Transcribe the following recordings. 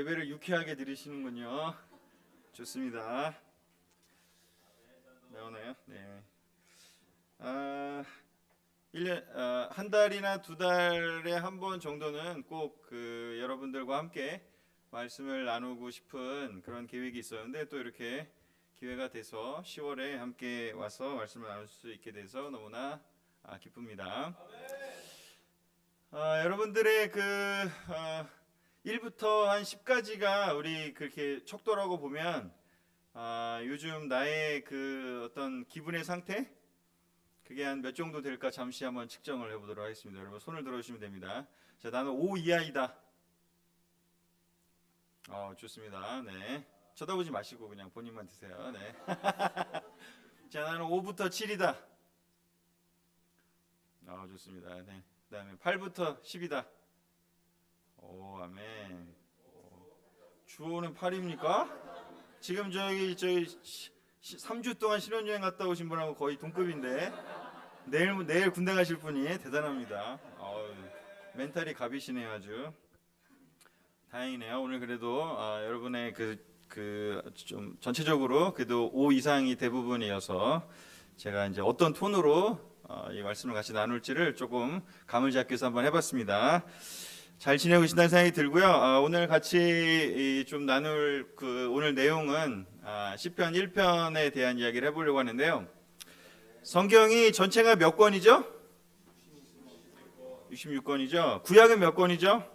예배를 유쾌하게 들으시는군요. 좋습니다. 나오나요? 네. 아, 1년, 한 달이나 두 달에 한 번 정도는 꼭 여러분들과 함께 말씀을 나누고 싶은 그런 계획이 있었는데 또 이렇게 기회가 돼서 10월에 함께 와서 말씀을 나눌 수 있게 돼서 너무나 기쁩니다. 여러분들의 1부터 한 10까지가 우리 그렇게 척도라고 보면 요즘 나의 어떤 기분의 상태 그게 한 몇 정도 될까 잠시 한번 측정을 해보도록 하겠습니다. 여러분 손을 들어주시면 됩니다. 자, 나는 5 이하이다. 좋습니다. 네, 쳐다보지 마시고 그냥 본인만 드세요. 네. 자, 나는 5부터 7이다. 좋습니다. 네. 그다음에 8부터 10이다. 오, 아멘. 주호는 8입니까? 지금 저기 3주 동안 신혼여행 갔다 오신 분하고 거의 동급인데 내일 군대 가실 분이 대단합니다. 멘탈이 갑이시네요. 아주 다행이네요. 오늘 그래도 여러분의 좀 전체적으로 그래도 5 이상이 대부분이어서 제가 이제 어떤 톤으로 이 말씀을 같이 나눌지를 조금 감을 잡기 위해서 한번 해봤습니다. 잘 지내고 계신다는 생각이 들고요. 오늘 같이 좀 나눌 오늘 내용은 시편 1편에 대한 이야기를 해보려고 하는데요. 성경이 전체가 몇 권이죠? 66권이죠. 구약은 몇 권이죠?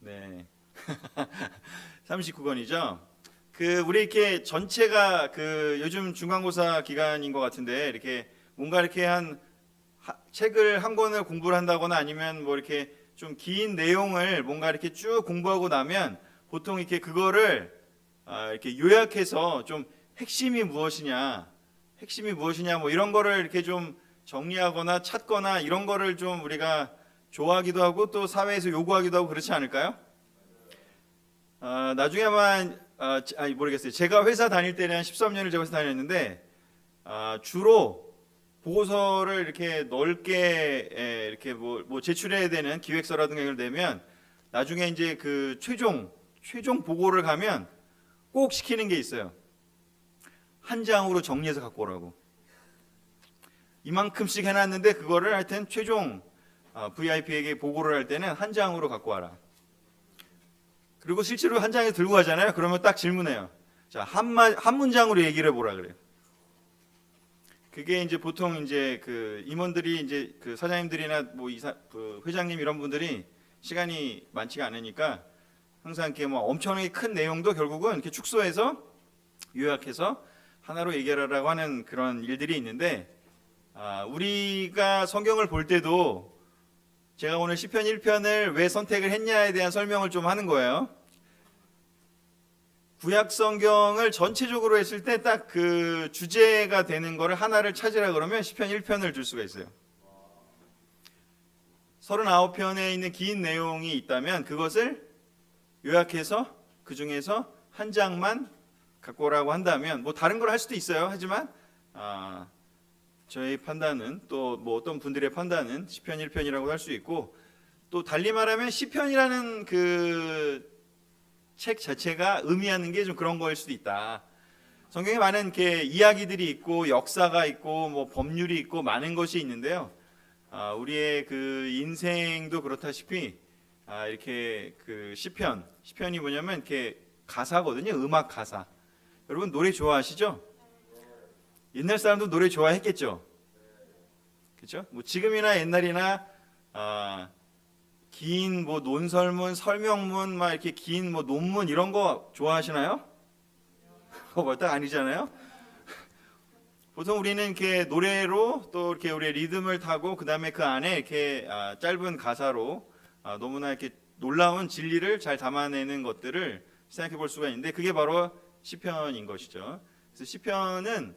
네. 39권이죠. 우리 이렇게 전체가 요즘 중간고사 기간인 것 같은데 이렇게 뭔가 이렇게 책을 한 권을 공부를 한다거나 아니면 뭐 이렇게 좀 긴 내용을 뭔가 이렇게 쭉 공부하고 나면 보통 이렇게 그거를 이렇게 요약해서 좀 핵심이 무엇이냐 뭐 이런 거를 이렇게 좀 정리하거나 찾거나 이런 거를 좀 우리가 좋아하기도 하고 또 사회에서 요구하기도 하고 그렇지 않을까요? 나중에 아마 모르겠어요. 제가 회사 다닐 때는 한 13년을 제가 회사 다녔는데 주로 보고서를 이렇게 넓게 이렇게 뭐 제출해야 되는 기획서라든가 이걸 내면 나중에 이제 최종 보고를 가면 꼭 시키는 게 있어요. 한 장으로 정리해서 갖고 오라고. 이만큼씩 해놨는데 그거를 하여튼 최종 VIP에게 보고를 할 때는 한 장으로 갖고 와라. 그리고 실제로 한 장에 들고 가잖아요. 그러면 딱 질문해요. 자, 한 문장으로 얘기를 해보라 그래요. 그게 이제 보통 이제 임원들이 이제 사장님들이나 뭐 회장님 이런 분들이 시간이 많지가 않으니까 항상 이렇게 뭐 엄청나게 큰 내용도 결국은 이렇게 축소해서 요약해서 하나로 얘기하라고 하는 그런 일들이 있는데 우리가 성경을 볼 때도 제가 오늘 시편 1편을 왜 선택을 했냐에 대한 설명을 좀 하는 거예요. 구약 성경을 전체적으로 했을 때 딱 주제가 되는 거를 하나를 찾으라 그러면 시편 1편을 줄 수가 있어요. 39편에 있는 긴 내용이 있다면 그것을 요약해서 그 중에서 한 장만 갖고 오라고 한다면 뭐 다른 걸 할 수도 있어요. 하지만 저의 판단은 또 뭐 어떤 분들의 판단은 시편 1편이라고 할 수 있고 또 달리 말하면 시편이라는 책 자체가 의미하는 게 좀 그런 거일 수도 있다. 성경에 많은 이렇게 이야기들이 있고 역사가 있고 뭐 법률이 있고 많은 것이 있는데요. 우리의 인생도 그렇다시피 이렇게 시편이 뭐냐면 이렇게 가사거든요. 음악 가사. 여러분 노래 좋아하시죠? 옛날 사람도 노래 좋아했겠죠. 그렇죠? 뭐 지금이나 옛날이나 긴 뭐 논설문, 설명문, 막 이렇게 긴 뭐 논문 이런 거 좋아하시나요? 그거 딱 아니잖아요. 보통 우리는 이렇게 노래로 또 이렇게 우리의 리듬을 타고 그 다음에 그 안에 이렇게 짧은 가사로 너무나 이렇게 놀라운 진리를 잘 담아내는 것들을 생각해 볼 수가 있는데 그게 바로 시편인 것이죠. 그래서 시편은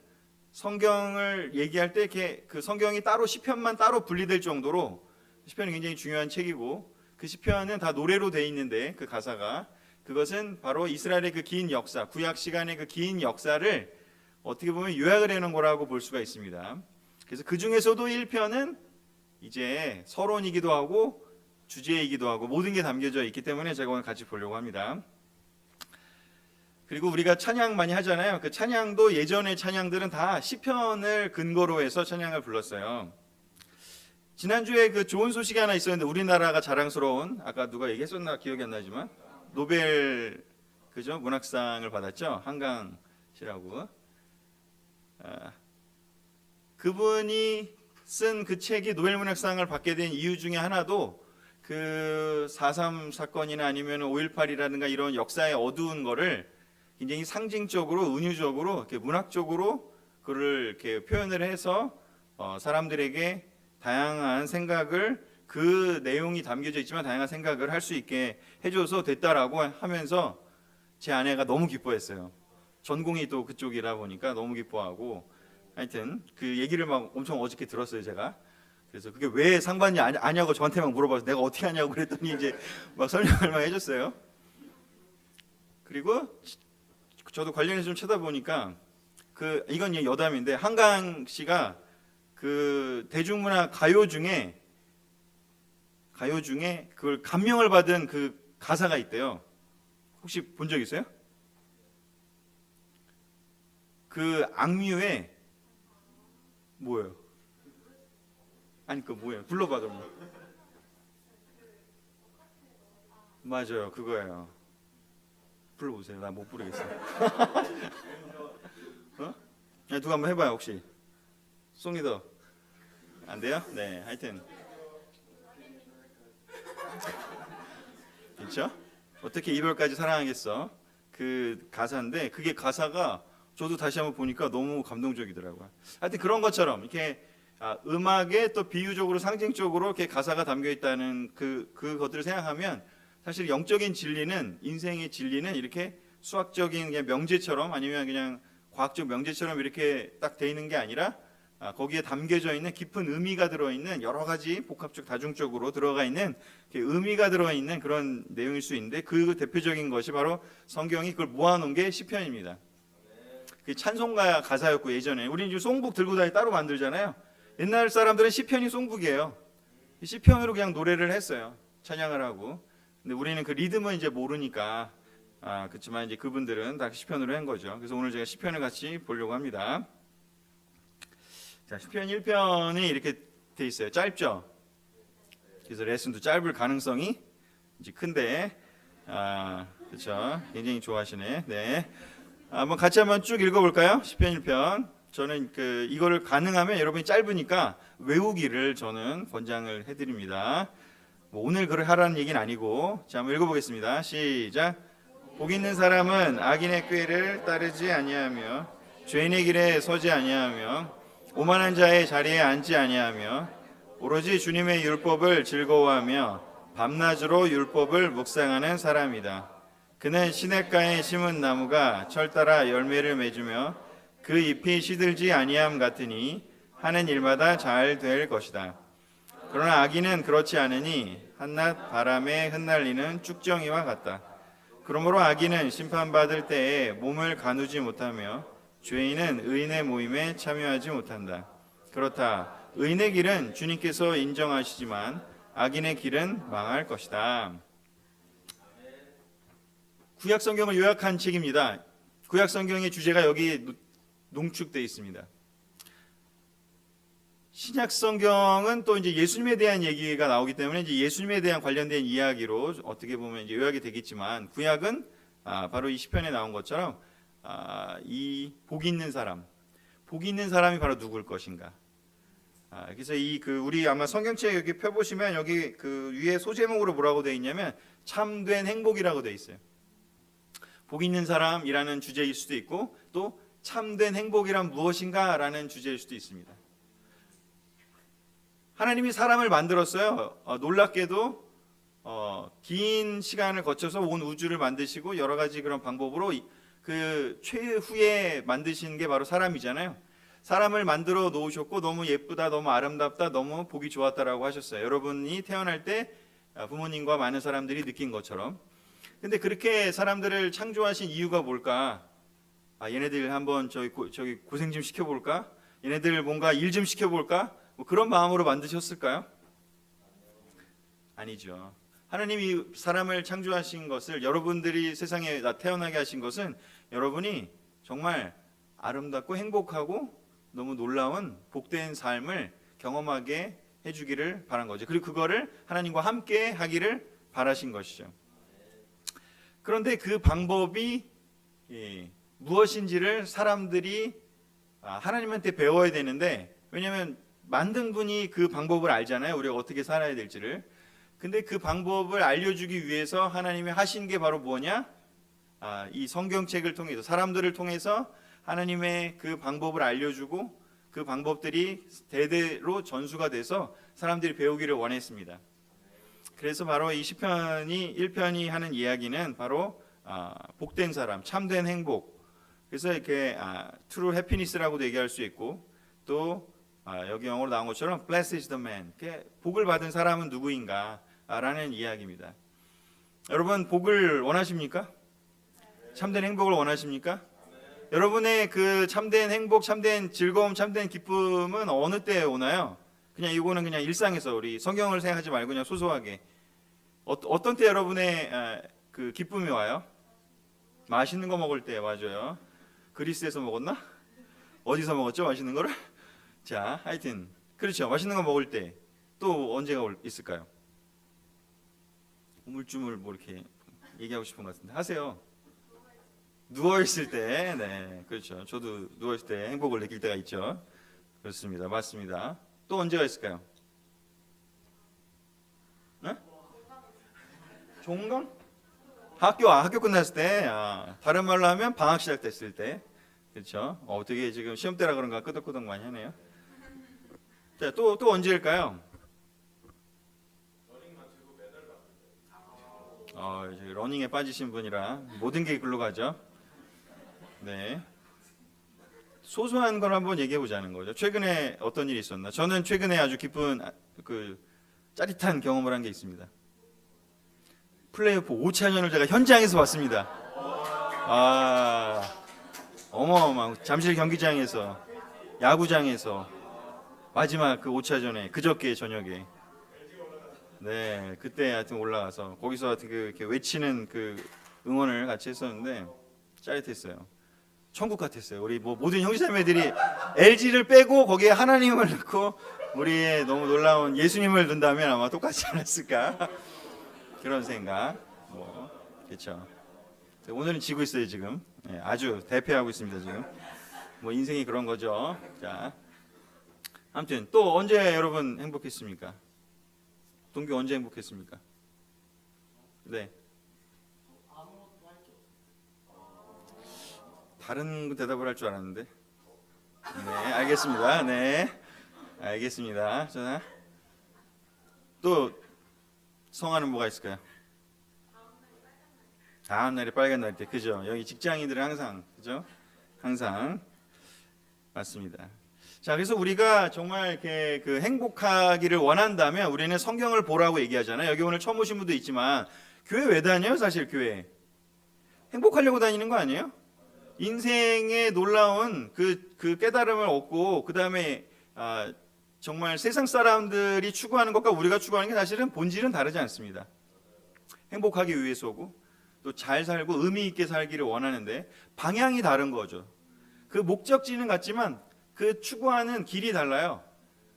성경을 얘기할 때 이렇게 성경이 따로 시편만 따로 분리될 정도로 시편이 굉장히 중요한 책이고 그 시편은 다 노래로 돼 있는데 그 가사가 그것은 바로 이스라엘의 긴 역사, 구약 시간의 긴 역사를 어떻게 보면 요약을 해놓은 거라고 볼 수가 있습니다. 그래서 그 중에서도 1편은 이제 서론이기도 하고 주제이기도 하고 모든 게 담겨져 있기 때문에 제가 오늘 같이 보려고 합니다. 그리고 우리가 찬양 많이 하잖아요. 그 찬양도 예전의 찬양들은 다 시편을 근거로 해서 찬양을 불렀어요. 지난주에 그 좋은 소식이 하나 있었는데 우리나라가 자랑스러운, 아까 누가 얘기했었나 기억이 안 나지만 노벨 그죠? 문학상을 받았죠. 한강 씨라고. 그분이 쓴 그 책이 노벨 문학상을 받게 된 이유 중에 하나도 그 4.3 사건이나 아니면 5.18이라든가 이런 역사의 어두운 거를 굉장히 상징적으로 은유적으로 이렇게 문학적으로 그를 이렇게 표현을 해서 사람들에게 다양한 생각을 그 내용이 담겨져 있지만 다양한 생각을 할 수 있게 해줘서 됐다라고 하면서 제 아내가 너무 기뻐했어요. 전공이 또 그쪽이라 보니까 너무 기뻐하고 하여튼 그 얘기를 막 엄청 어저께 들었어요 제가. 그래서 그게 왜 상관이 아냐고 저한테 막 물어봐서 내가 어떻게 하냐고 그랬더니 이제 막 설명을 막 해줬어요. 그리고 저도 관련해서 좀 찾아보니까 이건 여담인데 한강 씨가 그 대중문화 가요 중에 그걸 감명을 받은 그 가사가 있대요. 혹시 본 적 있어요? 그 악뮤에 뭐예요? 아니 그 뭐예요? 불러봐 그러면. 맞아요, 그거예요. 불러보세요. 나 못 부르겠어. 어? 야, 누가 한번 해봐요 혹시. 송리더 안 돼요? 네, 하여튼 그렇죠? 어떻게 이별까지 사랑하겠어? 그 가사인데 그게 가사가 저도 다시 한번 보니까 너무 감동적이더라고요. 하여튼 그런 것처럼 이렇게 음악에 또 비유적으로 상징적으로 이렇게 가사가 담겨 있다는 그것들을 생각하면 사실 영적인 진리는 인생의 진리는 이렇게 수학적인 그냥 명제처럼 아니면 그냥 과학적 명제처럼 이렇게 딱 돼 있는 게 아니라 거기에 담겨져 있는 깊은 의미가 들어있는 여러 가지 복합적 다중적으로 들어가 있는 의미가 들어있는 그런 내용일 수 있는데 그 대표적인 것이 바로 성경이 그걸 모아놓은 게 시편입니다. 그 찬송가 가사였고 예전에 우리 이제 송북 들고 다니 따로 만들잖아요. 옛날 사람들은 시편이 송북이에요. 시편으로 그냥 노래를 했어요. 찬양을 하고. 근데 우리는 그 리듬은 이제 모르니까 그렇지만 이제 그분들은 다 시편으로 한 거죠. 그래서 오늘 제가 시편을 같이 보려고 합니다. 자, 시편 1편이 이렇게 돼 있어요. 짧죠? 그래서 레슨도 짧을 가능성이 이제 큰데, 그렇죠? 굉장히 좋아하시네. 네, 한번 같이 한번 쭉 읽어볼까요? 시편 1편. 저는 이거를 가능하면 여러분이 짧으니까 외우기를 저는 권장을 해드립니다. 뭐 오늘 그걸 하라는 얘기는 아니고, 자, 한번 읽어보겠습니다. 시작. 복 있는 사람은 악인의 꾀를 따르지 아니하며 죄인의 길에 서지 아니하며 오만한 자의 자리에 앉지 아니하며 오로지 주님의 율법을 즐거워하며 밤낮으로 율법을 묵상하는 사람이다. 그는 시냇가에 심은 나무가 철 따라 열매를 맺으며 그 잎이 시들지 아니함 같으니 하는 일마다 잘 될 것이다. 그러나 악인은 그렇지 않으니 한낮 바람에 흩날리는 쭉정이와 같다. 그러므로 악인은 심판받을 때에 몸을 가누지 못하며 죄인은 의인의 모임에 참여하지 못한다. 그렇다. 의인의 길은 주님께서 인정하시지만 악인의 길은 망할 것이다. 구약 성경을 요약한 책입니다. 구약 성경의 주제가 여기 농축되어 있습니다. 신약 성경은 또 이제 예수님에 대한 얘기가 나오기 때문에 이제 예수님에 대한 관련된 이야기로 어떻게 보면 이제 요약이 되겠지만 구약은 바로 이 시편에 나온 것처럼 이 복 있는 사람이 바로 누굴 것인가? 그래서 우리 아마 성경책 여기 펴보시면 여기 그 위에 소제목으로 뭐라고 되어 있냐면 참된 행복이라고 되어 있어요. 복 있는 사람이라는 주제일 수도 있고 또 참된 행복이란 무엇인가라는 주제일 수도 있습니다. 하나님이 사람을 만들었어요. 놀랍게도 긴 시간을 거쳐서 온 우주를 만드시고 여러 가지 그런 방법으로 그 최후에 만드신 게 바로 사람이잖아요. 사람을 만들어 놓으셨고 너무 예쁘다, 너무 아름답다, 너무 보기 좋았다라고 하셨어요. 여러분이 태어날 때 부모님과 많은 사람들이 느낀 것처럼. 근데 그렇게 사람들을 창조하신 이유가 뭘까? 얘네들 한번 저기 고생 좀 시켜볼까? 얘네들 뭔가 일 좀 시켜볼까? 뭐 그런 마음으로 만드셨을까요? 아니죠. 하나님이 사람을 창조하신 것을, 여러분들이 세상에 태어나게 하신 것은 여러분이 정말 아름답고 행복하고 너무 놀라운 복된 삶을 경험하게 해주기를 바란 거죠. 그리고 그거를 하나님과 함께 하기를 바라신 것이죠. 그런데 그 방법이 무엇인지를 사람들이 하나님한테 배워야 되는데, 왜냐하면 만든 분이 그 방법을 알잖아요. 우리가 어떻게 살아야 될지를. 근데 그 방법을 알려주기 위해서 하나님이 하신 게 바로 뭐냐? 이 성경책을 통해서, 사람들을 통해서 하나님의 그 방법을 알려주고 그 방법들이 대대로 전수가 돼서 사람들이 배우기를 원했습니다. 그래서 바로 이 시편이 1편이 하는 이야기는 바로 복된 사람, 참된 행복. 그래서 이렇게 true happiness라고도 얘기할 수 있고, 또 여기 영어로 나온 것처럼 blessed is the man, 복을 받은 사람은 누구인가 라는 이야기입니다. 여러분, 복을 원하십니까? 참된 행복을 원하십니까? 여러분의 그 참된 행복, 참된 즐거움, 참된 기쁨은 어느 때에 오나요? 그냥 이거는 그냥 일상에서, 우리 성경을 생각하지 말고 그냥 소소하게 어떤 때 여러분의 그 기쁨이 와요? 맛있는 거 먹을 때. 맞아요. 그리스에서 먹었나? 어디서 먹었죠? 맛있는 거를? 자, 하여튼 그렇죠. 맛있는 거 먹을 때. 또 언제가 있을까요? 우물쭈물 뭐 이렇게 얘기하고 싶은 것 같은데 하세요. 누워있을 때. 네, 그렇죠. 저도 누워있을 때 행복을 느낄 때가 있죠. 그렇습니다. 맞습니다. 또 언제가 있을까요? 네? 종강? 학교 끝났을 때. 다른 말로 하면 방학 시작됐을 때. 그렇죠. 어떻게 지금 시험 때라 그런가 끄덕끄덕 많이 하네요. 자, 또 언제일까요? 러닝에 빠지신 분이라 모든 게 글로 가죠. 네. 소소한 걸 한번 얘기해 보자는 거죠. 최근에 어떤 일이 있었나? 저는 최근에 아주 기쁜 짜릿한 경험을 한 게 있습니다. 플레이오프 5차전을 제가 현장에서 봤습니다. 어마어마한, 잠실 경기장에서, 야구장에서 마지막 그 5차전에 그저께 저녁에, 네, 그때 하여튼 올라가서 거기서 하여튼 이렇게 외치는 그 응원을 같이 했었는데 짜릿했어요. 천국 같았어요. 우리 모든 형제자매들이 LG를 빼고 거기에 하나님을 넣고 우리의 너무 놀라운 예수님을 넣는다면 아마 똑같지 않았을까 그런 생각. 그렇죠. 오늘은 지고 있어요 지금. 네, 아주 대패하고 있습니다 지금. 인생이 그런 거죠. 자, 아무튼 또 언제 여러분 행복했습니까? 동규 언제 행복했습니까? 네. 다른 대답을 할 줄 알았는데. 네, 알겠습니다. 네, 알겠습니다. 자, 또 성화는 뭐가 있을까요? 다음 날이 빨간 날 때, 그죠? 여기 직장인들은 항상, 그죠? 항상 맞습니다. 자, 그래서 우리가 정말 이렇게 그 행복하기를 원한다면 우리는 성경을 보라고 얘기하잖아요. 여기 오늘 처음 오신 분도 있지만 교회 왜 다녀요? 사실 교회 행복하려고 다니는 거 아니에요? 인생의 놀라운 그 깨달음을 얻고 그 다음에 정말 세상 사람들이 추구하는 것과 우리가 추구하는 게 사실은 본질은 다르지 않습니다. 행복하기 위해서고 또 잘 살고 의미 있게 살기를 원하는데 방향이 다른 거죠. 그 목적지는 같지만 그 추구하는 길이 달라요.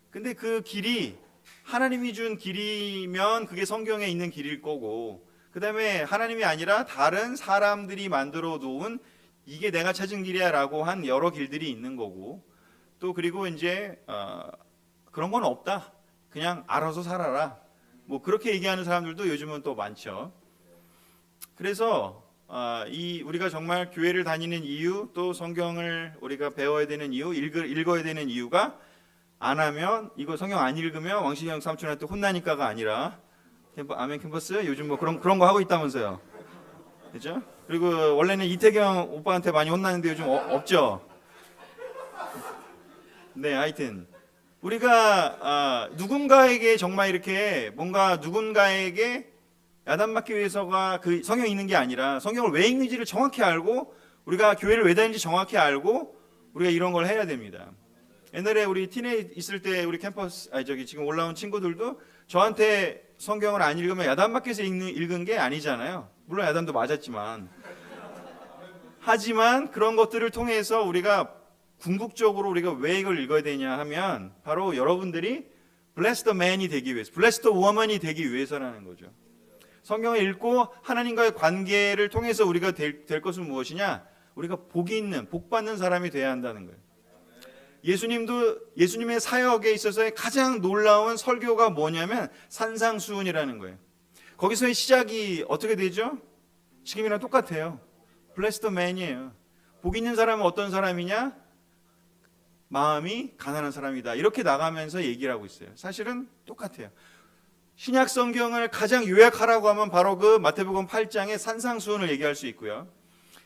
근데 그 길이 하나님이 준 길이면 그게 성경에 있는 길일 거고, 그 다음에 하나님이 아니라 다른 사람들이 만들어 놓은 이게 내가 찾은 길이야 라고 한 여러 길들이 있는 거고, 또 그리고 이제 그런 건 없다, 그냥 알아서 살아라, 그렇게 얘기하는 사람들도 요즘은 또 많죠. 그래서 우리가 정말 교회를 다니는 이유, 또 성경을 우리가 배워야 되는 이유, 읽어야 되는 이유가, 안 하면, 이거 성경 안 읽으면 왕신형 삼촌한테 혼나니까가 아니라, 아멘 캠퍼스 요즘 그런 거 하고 있다면서요. 그죠? 그리고 원래는 이태경 오빠한테 많이 혼나는데 요즘 없죠. 네, 하여튼 우리가 누군가에게 정말 이렇게 뭔가 누군가에게 야단맞기 위해서가 그 성경이 있는 게 아니라, 성경을 왜 읽는지를 정확히 알고, 우리가 교회를 왜 다니는지 정확히 알고 우리가 이런 걸 해야 됩니다. 옛날에 우리 티네이 있을 때 우리 캠퍼스 지금 올라온 친구들도 저한테 성경을 안 읽으면 야단맞게서 읽은 게 아니잖아요. 물론 야단도 맞았지만. 하지만 그런 것들을 통해서 우리가 궁극적으로 우리가 왜 이걸 읽어야 되냐 하면 바로 여러분들이 bless the man이 되기 위해서, bless the woman이 되기 위해서라는 거죠. 성경을 읽고 하나님과의 관계를 통해서 우리가 될 것은 무엇이냐? 우리가 복이 있는, 복받는 사람이 돼야 한다는 거예요. 예수님의 사역에 있어서의 가장 놀라운 설교가 뭐냐면 산상수훈이라는 거예요. 거기서의 시작이 어떻게 되죠? 지금이랑 똑같아요. Bless the man이에요. 복 있는 사람은 어떤 사람이냐? 마음이 가난한 사람이다. 이렇게 나가면서 얘기를 하고 있어요. 사실은 똑같아요. 신약 성경을 가장 요약하라고 하면 바로 그 마태복음 8장의 산상수훈을 얘기할 수 있고요.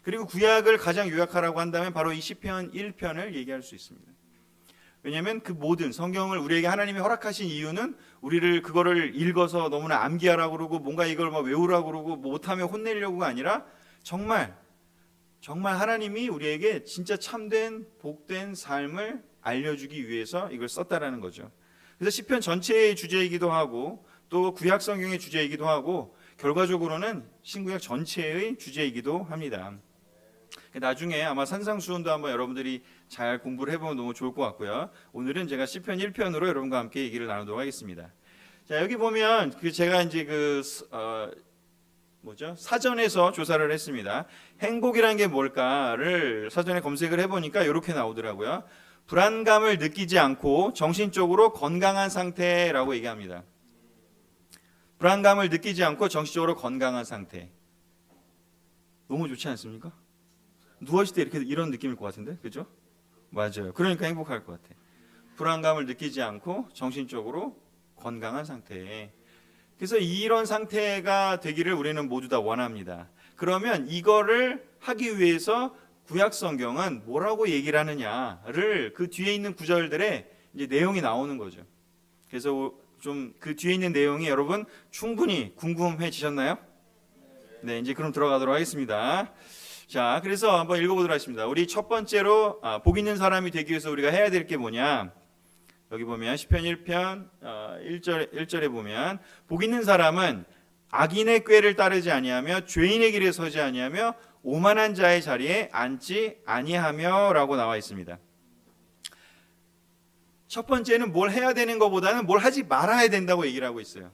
그리고 구약을 가장 요약하라고 한다면 바로 이 시편 1편을 얘기할 수 있습니다. 왜냐하면 그 모든 성경을 우리에게 하나님이 허락하신 이유는 우리를 그거를 읽어서 너무나 암기하라고 그러고 뭔가 이걸 막 외우라고 그러고 못하면 혼내려고가 아니라 정말 하나님이 우리에게 진짜 참된 복된 삶을 알려주기 위해서 이걸 썼다라는 거죠. 그래서 시편 전체의 주제이기도 하고 또 구약 성경의 주제이기도 하고 결과적으로는 신구약 전체의 주제이기도 합니다. 나중에 아마 산상수훈도 한번 여러분들이 잘 공부를 해보면 너무 좋을 것 같고요. 오늘은 제가 시편 1편으로 여러분과 함께 얘기를 나누도록 하겠습니다. 자, 여기 보면 제가 이제 사전에서 조사를 했습니다. 행복이란 게 뭘까를 사전에 검색을 해보니까 이렇게 나오더라고요. 불안감을 느끼지 않고 정신적으로 건강한 상태라고 얘기합니다. 불안감을 느끼지 않고 정신적으로 건강한 상태. 너무 좋지 않습니까? 누워있을 때 이런 느낌일 것 같은데, 그죠? 맞아요. 그러니까 행복할 것 같아. 불안감을 느끼지 않고 정신적으로 건강한 상태. 그래서 이런 상태가 되기를 우리는 모두 다 원합니다. 그러면 이거를 하기 위해서 구약 성경은 뭐라고 얘기를 하느냐를 그 뒤에 있는 구절들의 이제 내용이 나오는 거죠. 그래서 좀 그 뒤에 있는 내용이 여러분 충분히 궁금해지셨나요? 네, 이제 그럼 들어가도록 하겠습니다. 자, 그래서 한번 읽어보도록 하겠습니다. 우리 첫 번째로 복 있는 사람이 되기 위해서 우리가 해야 될 게 뭐냐? 여기 보면 시편 1편 1절에 보면 복 있는 사람은 악인의 꾀를 따르지 아니하며 죄인의 길에 서지 아니하며 오만한 자의 자리에 앉지 아니하며라고 나와 있습니다. 첫 번째는 뭘 해야 되는 것보다는 뭘 하지 말아야 된다고 얘기를 하고 있어요.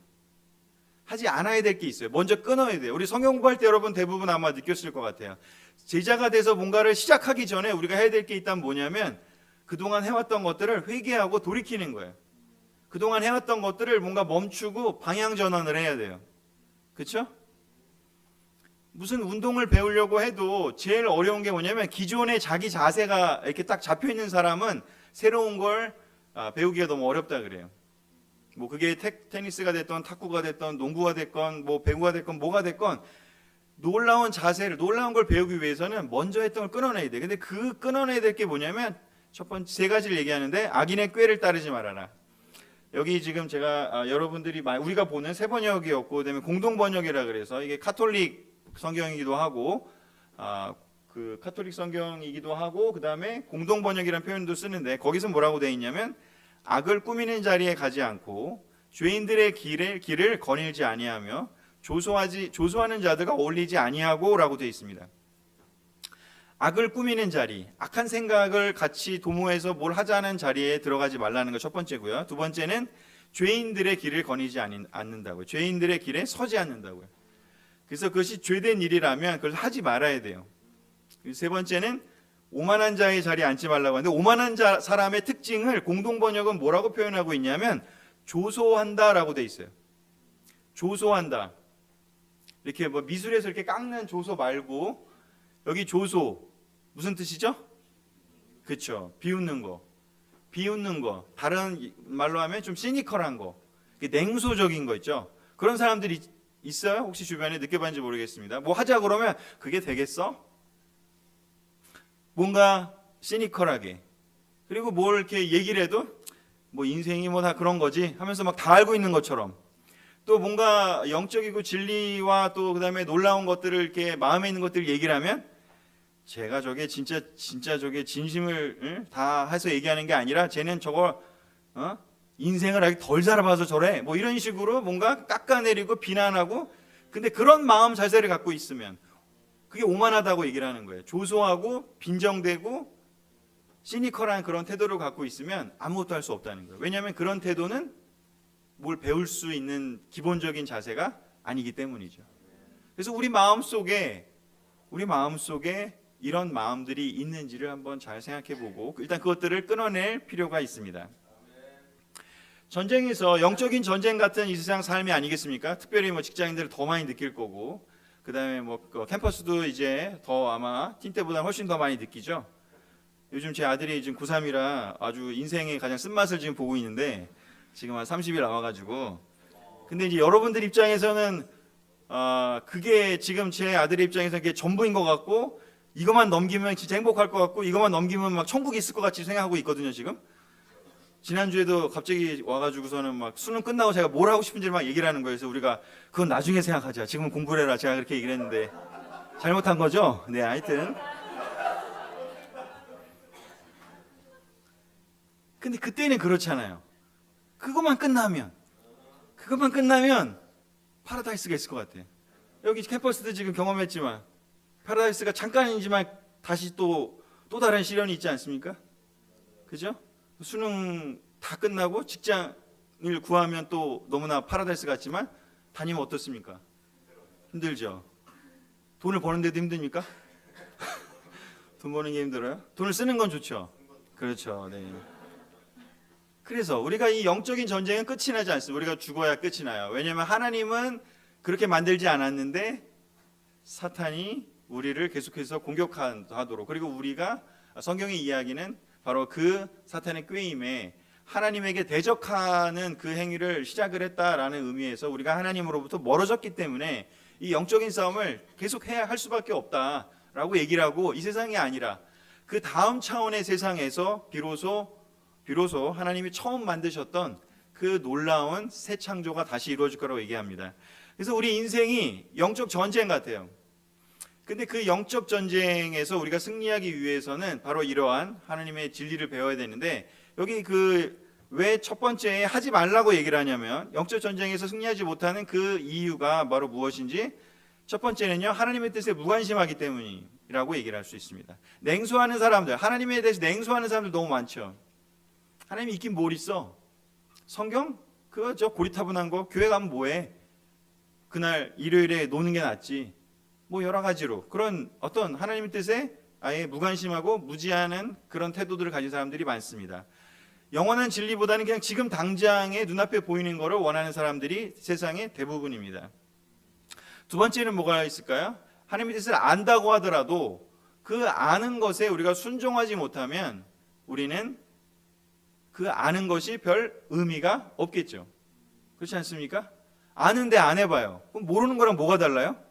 하지 않아야 될 게 있어요. 먼저 끊어야 돼요. 우리 성경 공부할 때 여러분 대부분 아마 느꼈을 것 같아요. 제자가 돼서 뭔가를 시작하기 전에 우리가 해야 될 게 있다면 뭐냐면 그동안 해왔던 것들을 회개하고 돌이키는 거예요. 그동안 해왔던 것들을 뭔가 멈추고 방향 전환을 해야 돼요. 그렇죠? 무슨 운동을 배우려고 해도 제일 어려운 게 뭐냐면 기존의 자기 자세가 이렇게 딱 잡혀 있는 사람은 새로운 걸 배우기가 너무 어렵다 그래요. 뭐 그게 테니스가 됐던 탁구가 됐던 농구가 됐건 뭐 배구가 됐건 뭐가 됐건 놀라운 자세를 놀라운 걸 배우기 위해서는 먼저 했던 걸 끊어내야 돼. 근데 그 끊어내야 될 게 뭐냐면 첫 번째 세 가지를 얘기하는데 악인의 꾀를 따르지 말아라. 여기 지금 제가 여러분들이 우리가 보는 새 번역이었고 그다음에 공동 번역이라 그래서 이게 카톨릭 성경이기도 하고 그 카톨릭 성경이기도 하고 그다음에 공동 번역이라는 표현도 쓰는데 거기서 뭐라고 돼 있냐면 악을 꾸미는 자리에 가지 않고 죄인들의 길을 거닐지 아니하며 조소하는 자들과 어울리지 아니하고라고 돼 있습니다. 악을 꾸미는 자리, 악한 생각을 같이 도모해서 뭘 하자는 자리에 들어가지 말라는 거 첫 번째고요. 두 번째는 죄인들의 길을 거니지 않는다고요. 죄인들의 길에 서지 않는다고요. 그래서 그것이 죄된 일이라면 그걸 하지 말아야 돼요. 세 번째는 오만한 자의 자리에 앉지 말라고 하는데 오만한 사람의 특징을 공동 번역은 뭐라고 표현하고 있냐면 조소한다라고 돼 있어요. 조소한다. 이렇게 뭐 미술에서 이렇게 깎는 조소 말고 여기 조소 무슨 뜻이죠? 그렇죠. 비웃는 거. 다른 말로 하면 좀 시니컬한 거, 냉소적인 거 있죠. 그런 사람들이 있어요? 혹시 주변에 느껴봤는지 모르겠습니다. 뭐 하자 그러면 그게 되겠어? 뭔가 시니컬하게 그리고 뭘 이렇게 얘기를 해도 뭐 인생이 뭐 다 그런 거지 하면서 막 다 알고 있는 것처럼 또 뭔가 영적이고 진리와 또 그다음에 놀라운 것들을 이렇게 마음에 있는 것들을 얘기를 하면 제가 저게 진짜 저게 진심을 다 해서 얘기하는 게 아니라 쟤는 저거 인생을 아직 덜 살아봐서 저래. 뭐 이런 식으로 뭔가 깎아내리고 비난하고, 근데 그런 마음 자세를 갖고 있으면 그게 오만하다고 얘기를 하는 거예요. 조소하고 빈정대고 시니컬한 그런 태도를 갖고 있으면 아무것도 할 수 없다는 거예요. 왜냐하면 그런 태도는 뭘 배울 수 있는 기본적인 자세가 아니기 때문이죠. 그래서 우리 마음속에 이런 마음들이 있는지를 한번 잘 생각해보고 일단 그것들을 끊어낼 필요가 있습니다. 전쟁에서 영적인 전쟁 같은 이 세상 삶이 아니겠습니까? 특별히 뭐 직장인들은 더 많이 느낄 거고, 그 다음에 뭐 캠퍼스도 이제 더 아마 팀 때보다 훨씬 더 많이 느끼죠. 요즘 제 아들이 지금 고3이라 아주 인생의 가장 쓴맛을 지금 보고 있는데, 지금 한 30일 남아가지고, 근데 이제 여러분들 입장에서는 그게 지금 제 아들의 입장에서는 그게 전부인 것 같고, 이것만 넘기면 진짜 행복할 것 같고, 이것만 넘기면 막 천국이 있을 것 같이 생각하고 있거든요 지금. 지난주에도 갑자기 와가지고서는 막 수능 끝나고 제가 뭘 하고 싶은지 막 얘기를 하는 거예요. 그래서 우리가 그건 나중에 생각하자, 지금은 공부를 해라, 제가 그렇게 얘기를 했는데 잘못한 거죠. 네, 하여튼 근데 그때는 그렇잖아요. 그것만 끝나면 파라다이스가 있을 것 같아요. 여기 캠퍼스도 지금 경험했지만 파라다이스가 잠깐이지만 다시 또 다른 시련이 있지 않습니까? 그죠? 수능 다 끝나고 직장을 구하면 또 너무나 파라다이스 같지만 다니면 어떻습니까? 힘들죠. 돈을 버는데도 힘듭니까? 돈 버는 게 힘들어요? 돈을 쓰는 건 좋죠. 그렇죠. 네. 그래서 우리가 이 영적인 전쟁은 끝이 나지 않습니다. 우리가 죽어야 끝이 나요. 왜냐하면 하나님은 그렇게 만들지 않았는데 사탄이 우리를 계속해서 공격하도록, 그리고 우리가 성경의 이야기는 바로 그 사탄의 꾀임에 하나님에게 대적하는 그 행위를 시작을 했다라는 의미에서 우리가 하나님으로부터 멀어졌기 때문에 이 영적인 싸움을 계속해야 할 수밖에 없다라고 얘기를 하고, 이 세상이 아니라 그 다음 차원의 세상에서 비로소 하나님이 처음 만드셨던 그 놀라운 새 창조가 다시 이루어질 거라고 얘기합니다. 그래서 우리 인생이 영적 전쟁 같아요. 근데 그 영적 전쟁에서 우리가 승리하기 위해서는 바로 이러한 하나님의 진리를 배워야 되는데, 여기 왜 첫 번째에 하지 말라고 얘기를 하냐면, 영적 전쟁에서 승리하지 못하는 그 이유가 바로 무엇인지, 첫 번째는요, 하나님의 뜻에 무관심하기 때문이라고 얘기를 할 수 있습니다. 냉소하는 사람들, 하나님에 대해서 냉소하는 사람들 너무 많죠. 하나님이 있긴 뭘 있어? 성경? 그거 저 고리타분한 거, 교회 가면 뭐해? 그날 일요일에 노는 게 낫지. 뭐 여러 가지로 그런 어떤 하나님의 뜻에 아예 무관심하고 무지하는 그런 태도들을 가진 사람들이 많습니다. 영원한 진리보다는 그냥 지금 당장에 눈앞에 보이는 것을 원하는 사람들이 세상의 대부분입니다. 두 번째는 뭐가 있을까요? 하나님의 뜻을 안다고 하더라도 그 아는 것에 우리가 순종하지 못하면 우리는 그 아는 것이 별 의미가 없겠죠. 그렇지 않습니까? 아는데 안 해봐요. 그럼 모르는 거랑 뭐가 달라요?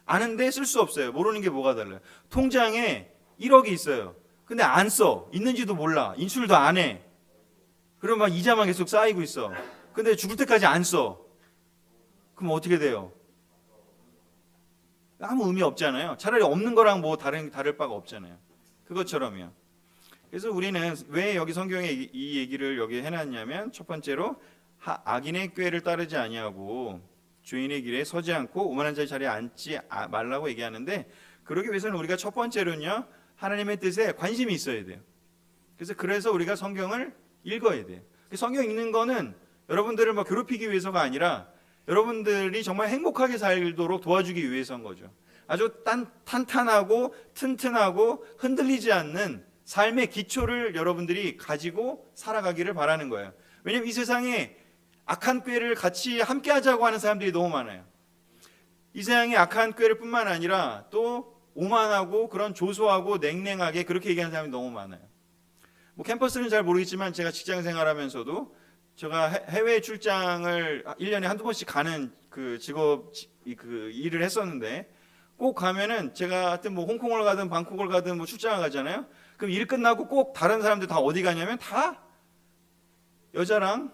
아는데 쓸 수 없어요. 모르는 게 뭐가 달라요? 통장에 1억이 있어요. 근데 안 써. 있는지도 몰라. 인출도 안 해. 그럼 막 이자만 계속 쌓이고 있어. 근데 죽을 때까지 안 써. 그럼 어떻게 돼요? 아무 의미 없잖아요. 차라리 없는 거랑 뭐 다를 바가 없잖아요. 그것처럼요. 그래서 우리는 왜 여기 성경에 이 얘기를 여기 해놨냐면, 첫 번째로 악인의 꾀를 따르지 아니하고 죄인의 길에 서지 않고 오만한 자의 자리에 앉지 말라고 얘기하는데, 그러기 위해서는 우리가 첫 번째로는요, 하나님의 뜻에 관심이 있어야 돼요. 그래서 우리가 성경을 읽어야 돼요. 성경 읽는 거는 여러분들을 막 괴롭히기 위해서가 아니라 여러분들이 정말 행복하게 살도록 도와주기 위해서인 거죠. 아주 탄탄하고 튼튼하고 흔들리지 않는 삶의 기초를 여러분들이 가지고 살아가기를 바라는 거예요. 왜냐하면 이 세상에 악한 꾀를 같이 함께 하자고 하는 사람들이 너무 많아요. 이 세상에 악한 꾀를 뿐만 아니라 또 오만하고 그런 조소하고 냉랭하게 그렇게 얘기하는 사람이 너무 많아요. 뭐 캠퍼스는 잘 모르겠지만 제가 직장 생활하면서도 제가 해외 출장을 1년에 한두 번씩 가는 그 직업 일을 했었는데, 꼭 가면은 제가 하여튼 뭐 홍콩을 가든 방콕을 가든 뭐 출장을 가잖아요. 그럼 일 끝나고 꼭 다른 사람들 다 어디 가냐면 다 여자랑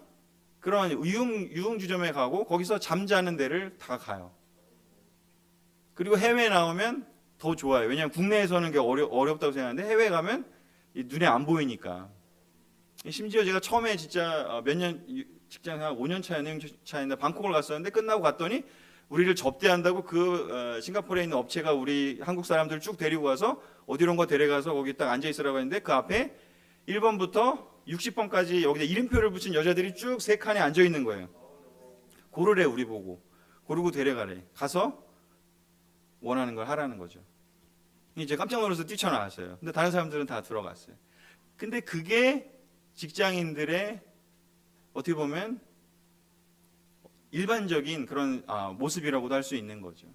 그런 유흥주점에 가고 거기서 잠자는 데를 다 가요. 그리고 해외에 나오면 더 좋아요. 왜냐하면 국내에서는 그게 어렵다고 생각하는데 해외에 가면 눈에 안 보이니까. 심지어 제가 처음에 진짜 몇 년 직장 한 5년 차였나 6년 차였나 방콕을 갔었는데 끝나고 갔더니 우리를 접대한다고 그 싱가포르에 있는 업체가 우리 한국 사람들 쭉 데리고 가서 어디론가 데려가서 거기 딱 앉아 있으라고 했는데 그 앞에 1번부터 60번까지 여기다 이름표를 붙인 여자들이 쭉 세 칸에 앉아 있는 거예요. 고르래 우리 보고. 고르고 데려가래. 가서 원하는 걸 하라는 거죠. 이제 깜짝 놀라서 뛰쳐나왔어요. 근데 다른 사람들은 다 들어갔어요. 근데 그게 직장인들의 어떻게 보면 일반적인 그런 모습이라고도 할 수 있는 거죠.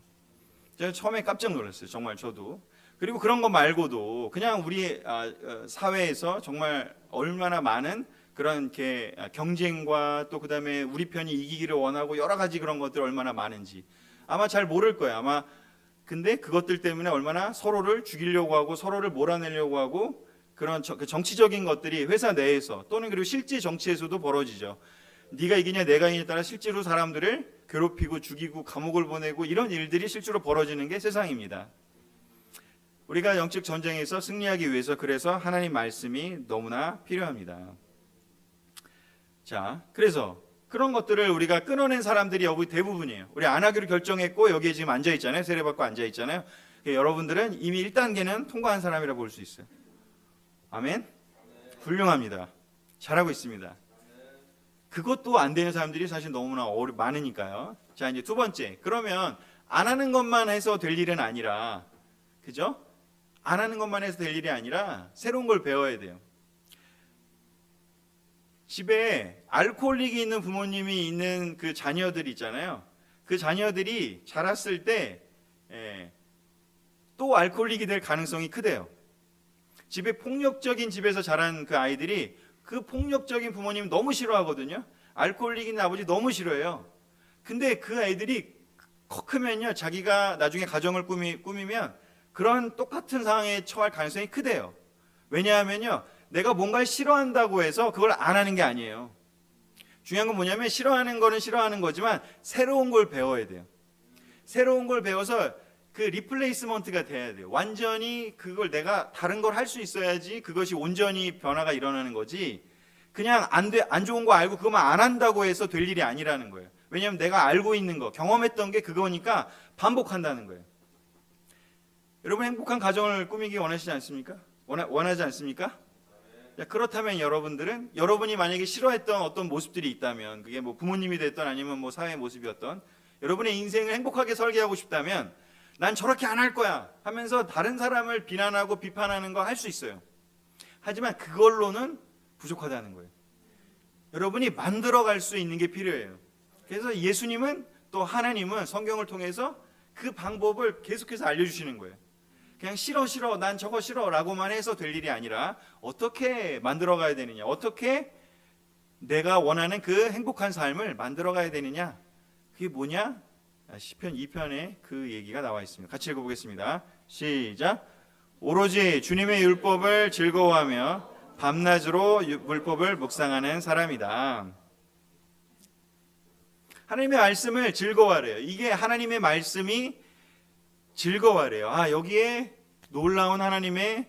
제가 처음에 깜짝 놀랐어요. 정말 저도. 그리고 그런 거 말고도 그냥 우리 사회에서 정말 얼마나 많은 그런 이렇게 경쟁과 또 그다음에 우리 편이 이기기를 원하고 여러 가지 그런 것들 얼마나 많은지 아마 잘 모를 거예요. 아마 근데 그것들 때문에 얼마나 서로를 죽이려고 하고 서로를 몰아내려고 하고 그런 정치적인 것들이 회사 내에서 또는 그리고 실제 정치에서도 벌어지죠. 네가 이기냐 내가 이기냐에 따라 실제로 사람들을 괴롭히고 죽이고 감옥을 보내고 이런 일들이 실제로 벌어지는 게 세상입니다. 우리가 영적 전쟁에서 승리하기 위해서 그래서 하나님 말씀이 너무나 필요합니다. 자, 그래서 그런 것들을 우리가 끊어낸 사람들이 여기 대부분이에요. 우리 안 하기로 결정했고 여기에 지금 앉아 있잖아요. 세례받고 앉아 있잖아요. 여러분들은 이미 1단계는 통과한 사람이라고 볼 수 있어요. 아멘? 훌륭합니다. 잘하고 있습니다. 그것도 안 되는 사람들이 사실 너무나 많으니까요. 자, 이제 두 번째. 그러면 안 하는 것만 해서 될 일은 아니라, 그죠? 안 하는 것만 해서 될 일이 아니라 새로운 걸 배워야 돼요. 집에 알코올릭이 있는 부모님이 있는 그 자녀들 있잖아요. 그 자녀들이 자랐을 때 또 알코올릭이 될 가능성이 크대요. 집에 폭력적인 집에서 자란 그 아이들이 그 폭력적인 부모님 너무 싫어하거든요. 알코올릭 있는 아버지 너무 싫어해요. 근데 그 아이들이 크면요, 자기가 나중에 가정을 꾸미면 그런 똑같은 상황에 처할 가능성이 크대요. 왜냐하면요, 내가 뭔가를 싫어한다고 해서 그걸 안 하는 게 아니에요. 중요한 건 뭐냐면 싫어하는 거는 싫어하는 거지만 새로운 걸 배워야 돼요. 새로운 걸 배워서 그 리플레이스먼트가 돼야 돼요. 완전히 그걸 내가 다른 걸 할 수 있어야지 그것이 온전히 변화가 일어나는 거지. 그냥 안 좋은 거 알고 그것만 안 한다고 해서 될 일이 아니라는 거예요. 왜냐하면 내가 알고 있는 거, 경험했던 게 그거니까 반복한다는 거예요. 여러분 행복한 가정을 꾸미기 원하시지 않습니까? 원하지 않습니까? 자, 그렇다면 여러분들은 여러분이 만약에 싫어했던 어떤 모습들이 있다면 그게 뭐 부모님이 됐던 아니면 뭐 사회 모습이었던 여러분의 인생을 행복하게 설계하고 싶다면 난 저렇게 안 할 거야 하면서 다른 사람을 비난하고 비판하는 거 할 수 있어요. 하지만 그걸로는 부족하다는 거예요. 여러분이 만들어갈 수 있는 게 필요해요. 그래서 예수님은 또 하나님은 성경을 통해서 그 방법을 계속해서 알려주시는 거예요. 그냥 싫어 난 저거 싫어 라고만 해서 될 일이 아니라 어떻게 만들어가야 되느냐, 어떻게 내가 원하는 그 행복한 삶을 만들어가야 되느냐, 그게 뭐냐? 시편 2편에 그 얘기가 나와 있습니다. 같이 읽어보겠습니다. 시작. 오로지 주님의 율법을 즐거워하며 밤낮으로 율법을 묵상하는 사람이다. 하나님의 말씀을 즐거워하래요. 이게 하나님의 말씀이 즐거워하래요. 여기에 놀라운 하나님이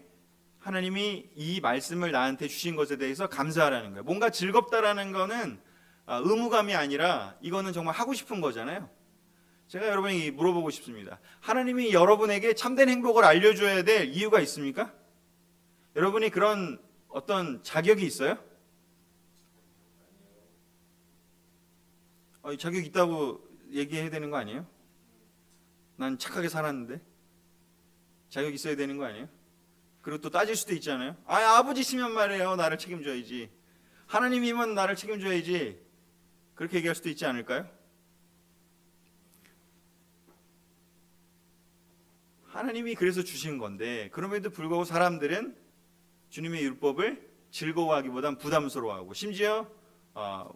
이 말씀을 나한테 주신 것에 대해서 감사하라는 거예요. 뭔가 즐겁다라는 거는 의무감이 아니라 이거는 정말 하고 싶은 거잖아요. 제가 여러분에게 물어보고 싶습니다. 하나님이 여러분에게 참된 행복을 알려줘야 될 이유가 있습니까? 여러분이 그런 어떤 자격이 있어요? 자격 있다고 얘기해야 되는 거 아니에요? 난 착하게 살았는데 자격 있어야 되는 거 아니에요? 그리고 또 따질 수도 있잖아요. 아버지시면 말이에요, 나를 책임져야지. 하나님이면 나를 책임져야지. 그렇게 얘기할 수도 있지 않을까요? 하나님이 그래서 주신 건데 그럼에도 불구하고 사람들은 주님의 율법을 즐거워하기보단 부담스러워하고 심지어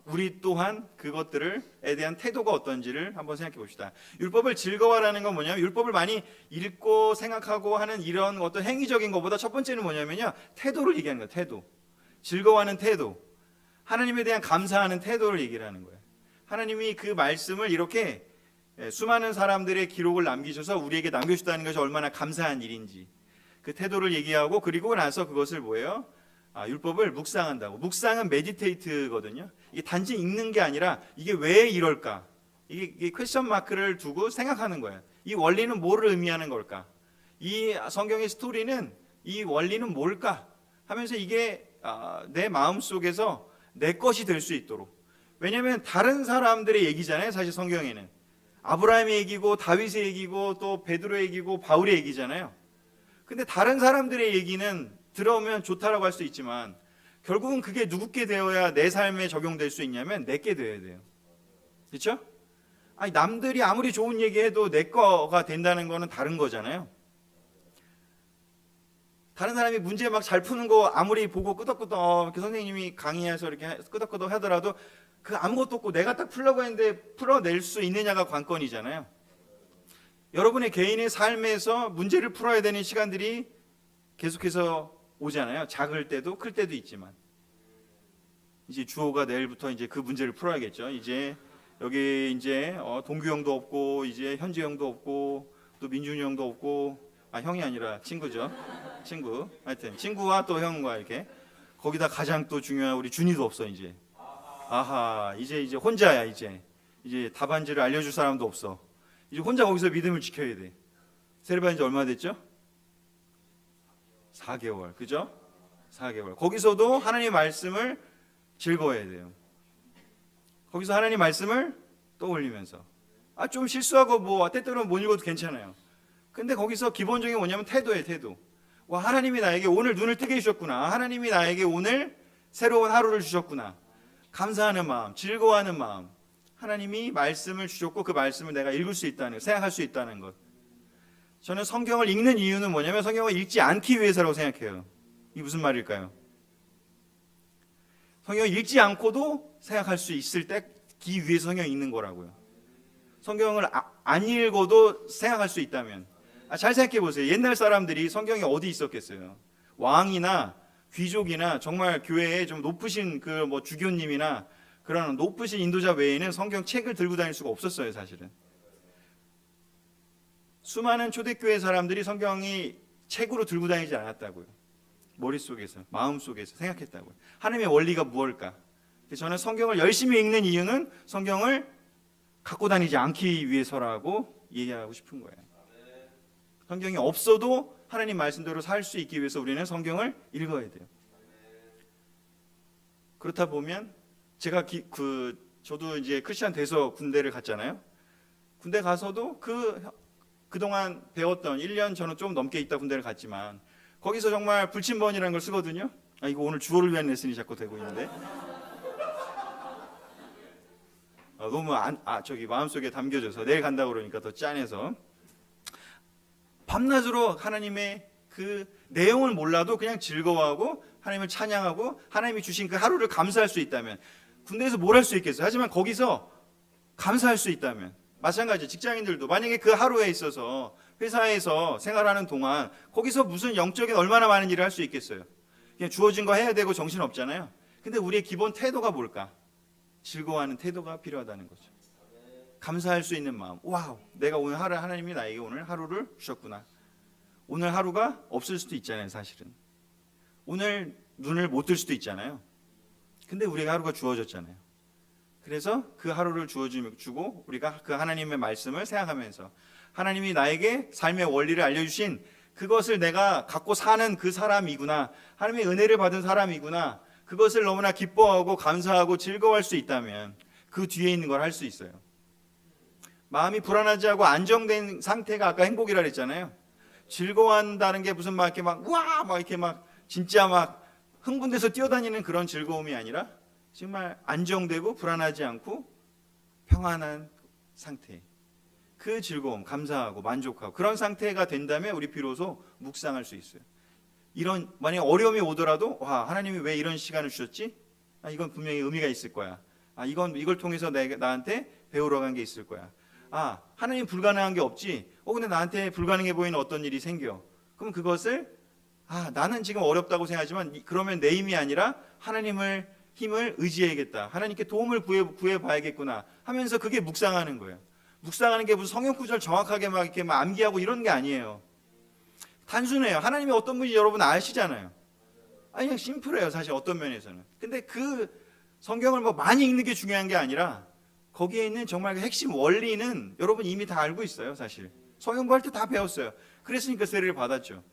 우리 또한 그것들에 대한 태도가 어떤지를 한번 생각해 봅시다. 율법을 즐거워하라는 건 뭐냐면 율법을 많이 읽고 생각하고 하는 이런 어떤 행위적인 것보다 첫 번째는 뭐냐면요, 태도를 얘기하는 거예요. 태도. 즐거워하는 태도. 하나님에 대한 감사하는 태도를 얘기를 하는 거예요. 하나님이 그 말씀을 이렇게 수많은 사람들의 기록을 남기셔서 우리에게 남겨주다는 것이 얼마나 감사한 일인지 그 태도를 얘기하고 그리고 나서 그것을 뭐예요? 율법을 묵상한다고. 묵상은 메디테이트거든요. 이게 단지 읽는 게 아니라 이게 왜 이럴까? 이게 퀘스천 마크를 두고 생각하는 거예요. 이 원리는 뭐를 의미하는 걸까? 이 성경의 스토리는 이 원리는 뭘까? 하면서 이게 내 마음속에서 내 것이 될 수 있도록. 왜냐하면 다른 사람들의 얘기잖아요. 사실 성경에는 아브라함의 얘기고 다윗의 얘기고 또 베드로의 얘기고 바울의 얘기잖아요. 근데 다른 사람들의 얘기는 들어오면 좋다라고 할 수 있지만 결국은 그게 누구께 되어야 내 삶에 적용될 수 있냐면 내게 되어야 돼요. 그렇죠? 아니 남들이 아무리 좋은 얘기해도 내 거가 된다는 거는 다른 거잖아요. 다른 사람이 문제 막 잘 푸는 거 아무리 보고 끄덕끄덕 선생님이 강의해서 이렇게 끄덕끄덕 하더라도 그 아무것도 없고 내가 딱 풀려고 했는데 풀어낼 수 있느냐가 관건이잖아요. 여러분의 개인의 삶에서 문제를 풀어야 되는 시간들이 계속해서 오잖아요. 작을 때도 클 때도 있지만 이제 주호가 내일부터 이제 그 문제를 풀어야겠죠. 이제 여기 이제 동규 형도 없고 이제 현지 형도 없고 또 민준이 형도 없고 형이 아니라 친구죠. 친구. 하여튼 친구와 또 형과 이렇게 거기다 가장 또 중요한 우리 준이도 없어 이제. 아하 이제 혼자야 이제 답안지를 알려줄 사람도 없어. 이제 혼자 거기서 믿음을 지켜야 돼. 세례받은 지 얼마 됐죠? 4개월. 그죠? 4개월. 거기서도 하나님의 말씀을 즐거워해야 돼요. 거기서 하나님 말씀을 떠올리면서 좀 실수하고 뭐 때때로는 못 읽어도 괜찮아요. 근데 거기서 기본적인 게 뭐냐면 태도예요. 태도. 와 하나님이 나에게 오늘 눈을 뜨게 해주셨구나. 하나님이 나에게 오늘 새로운 하루를 주셨구나. 감사하는 마음, 즐거워하는 마음. 하나님이 말씀을 주셨고 그 말씀을 내가 읽을 수 있다는 것, 생각할 수 있다는 것. 저는 성경을 읽는 이유는 뭐냐면 성경을 읽지 않기 위해서라고 생각해요. 이게 무슨 말일까요? 성경을 읽지 않고도 생각할 수 있을 때기 위해서 성경을 읽는 거라고요. 성경을 안 읽어도 생각할 수 있다면 잘 생각해 보세요. 옛날 사람들이 성경이 어디 있었겠어요? 왕이나 귀족이나 정말 교회에 좀 높으신 그 뭐 주교님이나 그런 높으신 인도자 외에는 성경 책을 들고 다닐 수가 없었어요. 사실은 수많은 초대교회 사람들이 성경이 책으로 들고 다니지 않았다고요. 머릿속에서 마음속에서 생각했다고요. 하나님의 원리가 무엇일까? 저는 성경을 열심히 읽는 이유는 성경을 갖고 다니지 않기 위해서라고 얘기하고 싶은 거예요. 성경이 없어도 하나님 말씀대로 살 수 있기 위해서 우리는 성경을 읽어야 돼요. 그렇다 보면 제가 저도 이제 크리스찬 돼서 군대를 갔잖아요. 군대 가서도 그동안 배웠던 1년 저는 좀 넘게 있다 군대를 갔지만 거기서 정말 불침번이라는 걸 쓰거든요. 이거 오늘 주어를 위한 레슨이 자꾸 되고 있는데 너무 저기 마음속에 담겨져서 내일 간다고 그러니까 더 짠해서 밤낮으로 하나님의 그 내용을 몰라도 그냥 즐거워하고 하나님을 찬양하고 하나님이 주신 그 하루를 감사할 수 있다면 군대에서 뭘 할 수 있겠어요? 하지만 거기서 감사할 수 있다면 마찬가지 직장인들도 만약에 그 하루에 있어서 회사에서 생활하는 동안 거기서 무슨 영적인 얼마나 많은 일을 할 수 있겠어요? 그냥 주어진 거 해야 되고 정신 없잖아요. 근데 우리의 기본 태도가 뭘까? 즐거워하는 태도가 필요하다는 거죠. 감사할 수 있는 마음. 와우, 내가 오늘 하나님이 나에게 오늘 하루를 주셨구나. 오늘 하루가 없을 수도 있잖아요. 사실은 오늘 눈을 못 뜰 수도 있잖아요. 근데 우리에게 하루가 주어졌잖아요. 그래서 그 하루를 주고 우리가 그 하나님의 말씀을 생각하면서 하나님이 나에게 삶의 원리를 알려주신 그것을 내가 갖고 사는 그 사람이구나, 하나님의 은혜를 받은 사람이구나, 그것을 너무나 기뻐하고 감사하고 즐거워할 수 있다면 그 뒤에 있는 걸 할 수 있어요. 마음이 불안하지 않고 안정된 상태가 아까 행복이라 그랬잖아요. 즐거워한다는 게 무슨 막 이렇게 막 이렇게 막 진짜 막 흥분돼서 뛰어다니는 그런 즐거움이 아니라 정말 안정되고 불안하지 않고 평안한 상태. 그 즐거움, 감사하고 만족하고 그런 상태가 된다면 우리 비로소 묵상할 수 있어요. 만약 어려움이 오더라도 하나님이 왜 이런 시간을 주셨지? 이건 분명히 의미가 있을 거야. 이걸 통해서 나한테 배우러 간 게 있을 거야. 하나님 불가능한 게 없지. 근데 나한테 불가능해 보이는 어떤 일이 생겨. 그럼 그것을 나는 지금 어렵다고 생각하지만 그러면 내 힘이 아니라 하나님을 힘을 의지해야겠다. 하나님께 도움을 구해봐야겠구나 하면서 그게 묵상하는 거예요. 묵상하는 게 무슨 성경 구절 정확하게 막 이렇게 막 암기하고 이런 게 아니에요. 단순해요. 하나님이 어떤 분인지 여러분 아시잖아요. 아니 그냥 심플해요. 사실 어떤 면에서는. 근데 그 성경을 뭐 많이 읽는 게 중요한 게 아니라 거기에 있는 정말 그 핵심 원리는 여러분 이미 다 알고 있어요. 사실 성경 공부할 때 다 배웠어요. 그랬으니까 세례를 받았죠.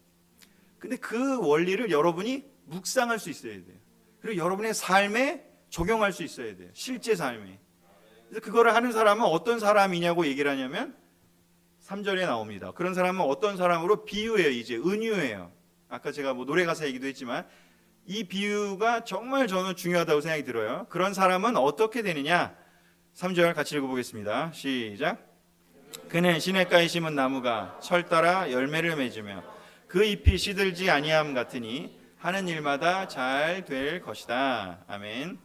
근데 그 원리를 여러분이 묵상할 수 있어야 돼요. 그리고 여러분의 삶에 적용할 수 있어야 돼요. 실제 삶에. 그래서 그거를 하는 사람은 어떤 사람이냐고 얘기를 하냐면 3절에 나옵니다. 그런 사람은 어떤 사람으로 비유해요. 이제 은유해요. 아까 제가 뭐 노래 가사 얘기도 했지만 이 비유가 정말 저는 중요하다고 생각이 들어요. 그런 사람은 어떻게 되느냐? 3절 같이 읽어보겠습니다. 시작. 그는 시냇가에 심은 나무가 철 따라 열매를 맺으며 그 잎이 시들지 아니함 같으니 하는 일마다 잘 될 것이다. 아멘.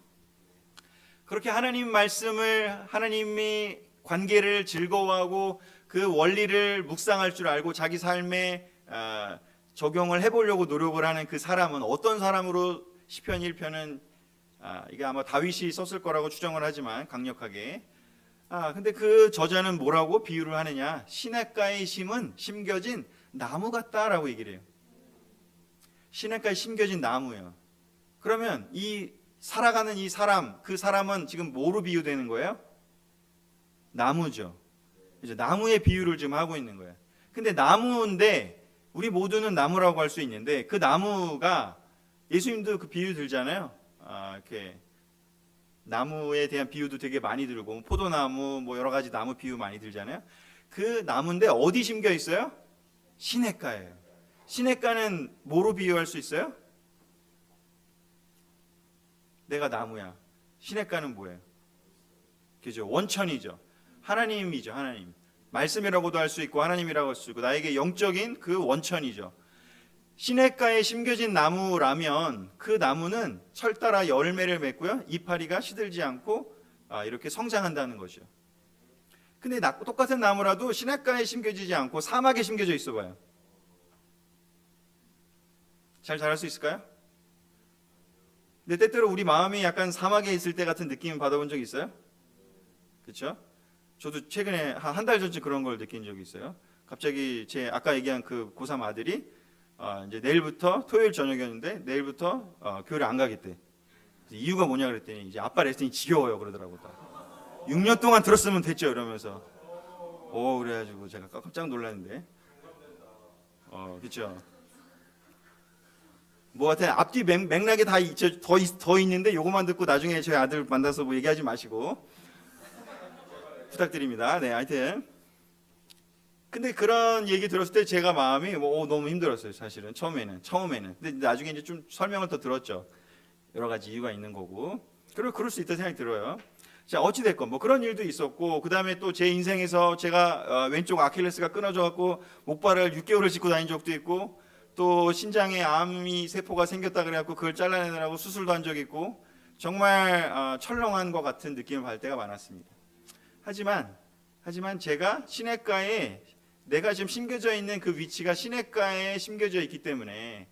그렇게 하나님 말씀을, 하나님이 관계를 즐거워하고 그 원리를 묵상할 줄 알고 자기 삶에 적용을 해보려고 노력을 하는 그 사람은 어떤 사람으로 시편 1편은 이게 아마 다윗이 썼을 거라고 추정을 하지만 강력하게 근데 그 저자는 뭐라고 비유를 하느냐? 시냇가에 심겨진 나무 같다라고 얘기를 해요. 시냇가에 심겨진 나무예요. 그러면 이 살아가는 이 사람, 그 사람은 지금 뭐로 비유되는 거예요? 나무죠. 이제 나무의 비유를 지금 하고 있는 거예요. 근데 나무인데 우리 모두는 나무라고 할 수 있는데 그 나무가 예수님도 그 비유 들잖아요. 이렇게 나무에 대한 비유도 되게 많이 들고 포도나무 뭐 여러 가지 나무 비유 많이 들잖아요. 그 나무인데 어디 심겨 있어요? 시냇가예요. 시냇가는 뭐로 비유할 수 있어요? 내가 나무야. 시냇가는 뭐예요? 그죠? 원천이죠. 하나님이죠. 하나님. 말씀이라고도 할 수 있고 하나님이라고 할 수 있고 나에게 영적인 그 원천이죠. 시냇가에 심겨진 나무라면 그 나무는 철 따라 열매를 맺고요. 이파리가 시들지 않고 이렇게 성장한다는 거죠. 근데 똑같은 나무라도 시냇가에 심겨지지 않고 사막에 심겨져 있어 봐요. 잘 자랄 수 있을까요? 근데 때때로 우리 마음이 약간 사막에 있을 때 같은 느낌 받아본 적 있어요? 그렇죠? 저도 최근에 한 달 전쯤 그런 걸 느낀 적이 있어요. 갑자기 제 아까 얘기한 그 고3 아들이 이제 내일부터 토요일 저녁이었는데 내일부터 교회를 안 가겠대. 이유가 뭐냐 그랬더니 이제 아빠 레슨이 지겨워요 그러더라고. 6년 동안 들었으면 됐죠 이러면서. 그래가지고 제가 깜짝 놀랐는데. 그렇죠. 뭐 하여튼 앞뒤 맥락이 다 더 있는데 요것만 듣고 나중에 저희 아들 만나서 뭐 얘기하지 마시고 부탁드립니다. 네, 하여튼 근데 그런 얘기 들었을 때 제가 마음이 너무 힘들었어요. 사실은 처음에는. 근데 나중에 이제 좀 설명을 더 들었죠. 여러 가지 이유가 있는 거고. 그럴 수 있다 생각이 들어요. 자, 어찌 됐건 뭐 그런 일도 있었고 그다음에 또 제 인생에서 제가 왼쪽 아킬레스가 끊어져 갖고 목발을 6개월을 짚고 다닌 적도 있고 또 신장에 암이 세포가 생겼다 그래 갖고 그걸 잘라내느라고 수술도 한 적이 있고 정말 철렁한 것 같은 느낌을 받을 때가 많았습니다. 하지만 제가 시냇가에 내가 지금 심겨져 있는 그 위치가 시냇가에 심겨져 있기 때문에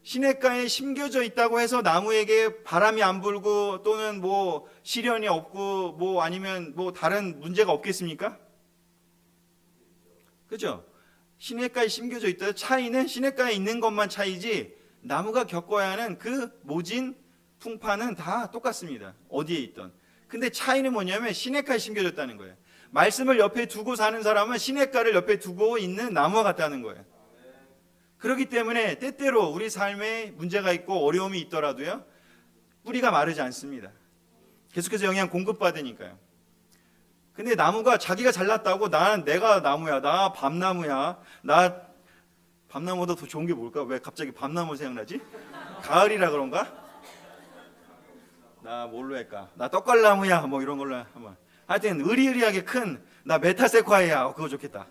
시냇가에 심겨져 있다고 해서 나무에게 바람이 안 불고 또는 뭐 시련이 없고 뭐 아니면 뭐 다른 문제가 없겠습니까? 그죠? 시냇가에 심겨져 있다. 차이는 시냇가에 있는 것만 차이지 나무가 겪어야 하는 그 모진 풍파는 다 똑같습니다. 어디에 있던. 근데 차이는 뭐냐면 시냇가에 심겨졌다는 거예요. 말씀을 옆에 두고 사는 사람은 시냇가를 옆에 두고 있는 나무와 같다는 거예요. 그렇기 때문에 때때로 우리 삶에 문제가 있고 어려움이 있더라도요. 뿌리가 마르지 않습니다. 계속해서 영양 공급받으니까요. 근데 나무가 자기가 잘났다고 내가 나무야. 나 밤나무야. 나 밤나무보다 더 좋은 게 뭘까? 왜 갑자기 밤나무 생각나지? 가을이라 그런가? 나 뭘로 할까? 나 떡갈나무야. 뭐 이런 걸로 한번. 하여튼 으리으리하게 큰 나 메타세콰이야. 그거 좋겠다.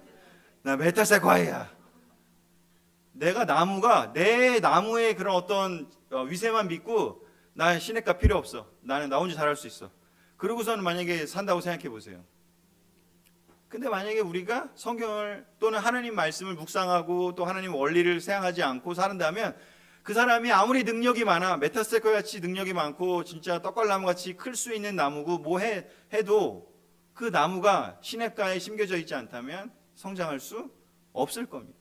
나 메타세콰이야. 내가 나무가 내 나무의 그런 어떤 위세만 믿고 나 시냇가 필요 없어. 나는 나 혼자 잘할 수 있어. 그러고서는 만약에 산다고 생각해 보세요. 근데 만약에 우리가 성경을 또는 하나님 말씀을 묵상하고 또 하나님 원리를 생각하지 않고 산다면 그 사람이 아무리 능력이 많아 메타세콰이 같이 능력이 많고 진짜 떡갈나무 같이 클 수 있는 나무고 뭐 해도 그 나무가 시냇가에 심겨져 있지 않다면 성장할 수 없을 겁니다.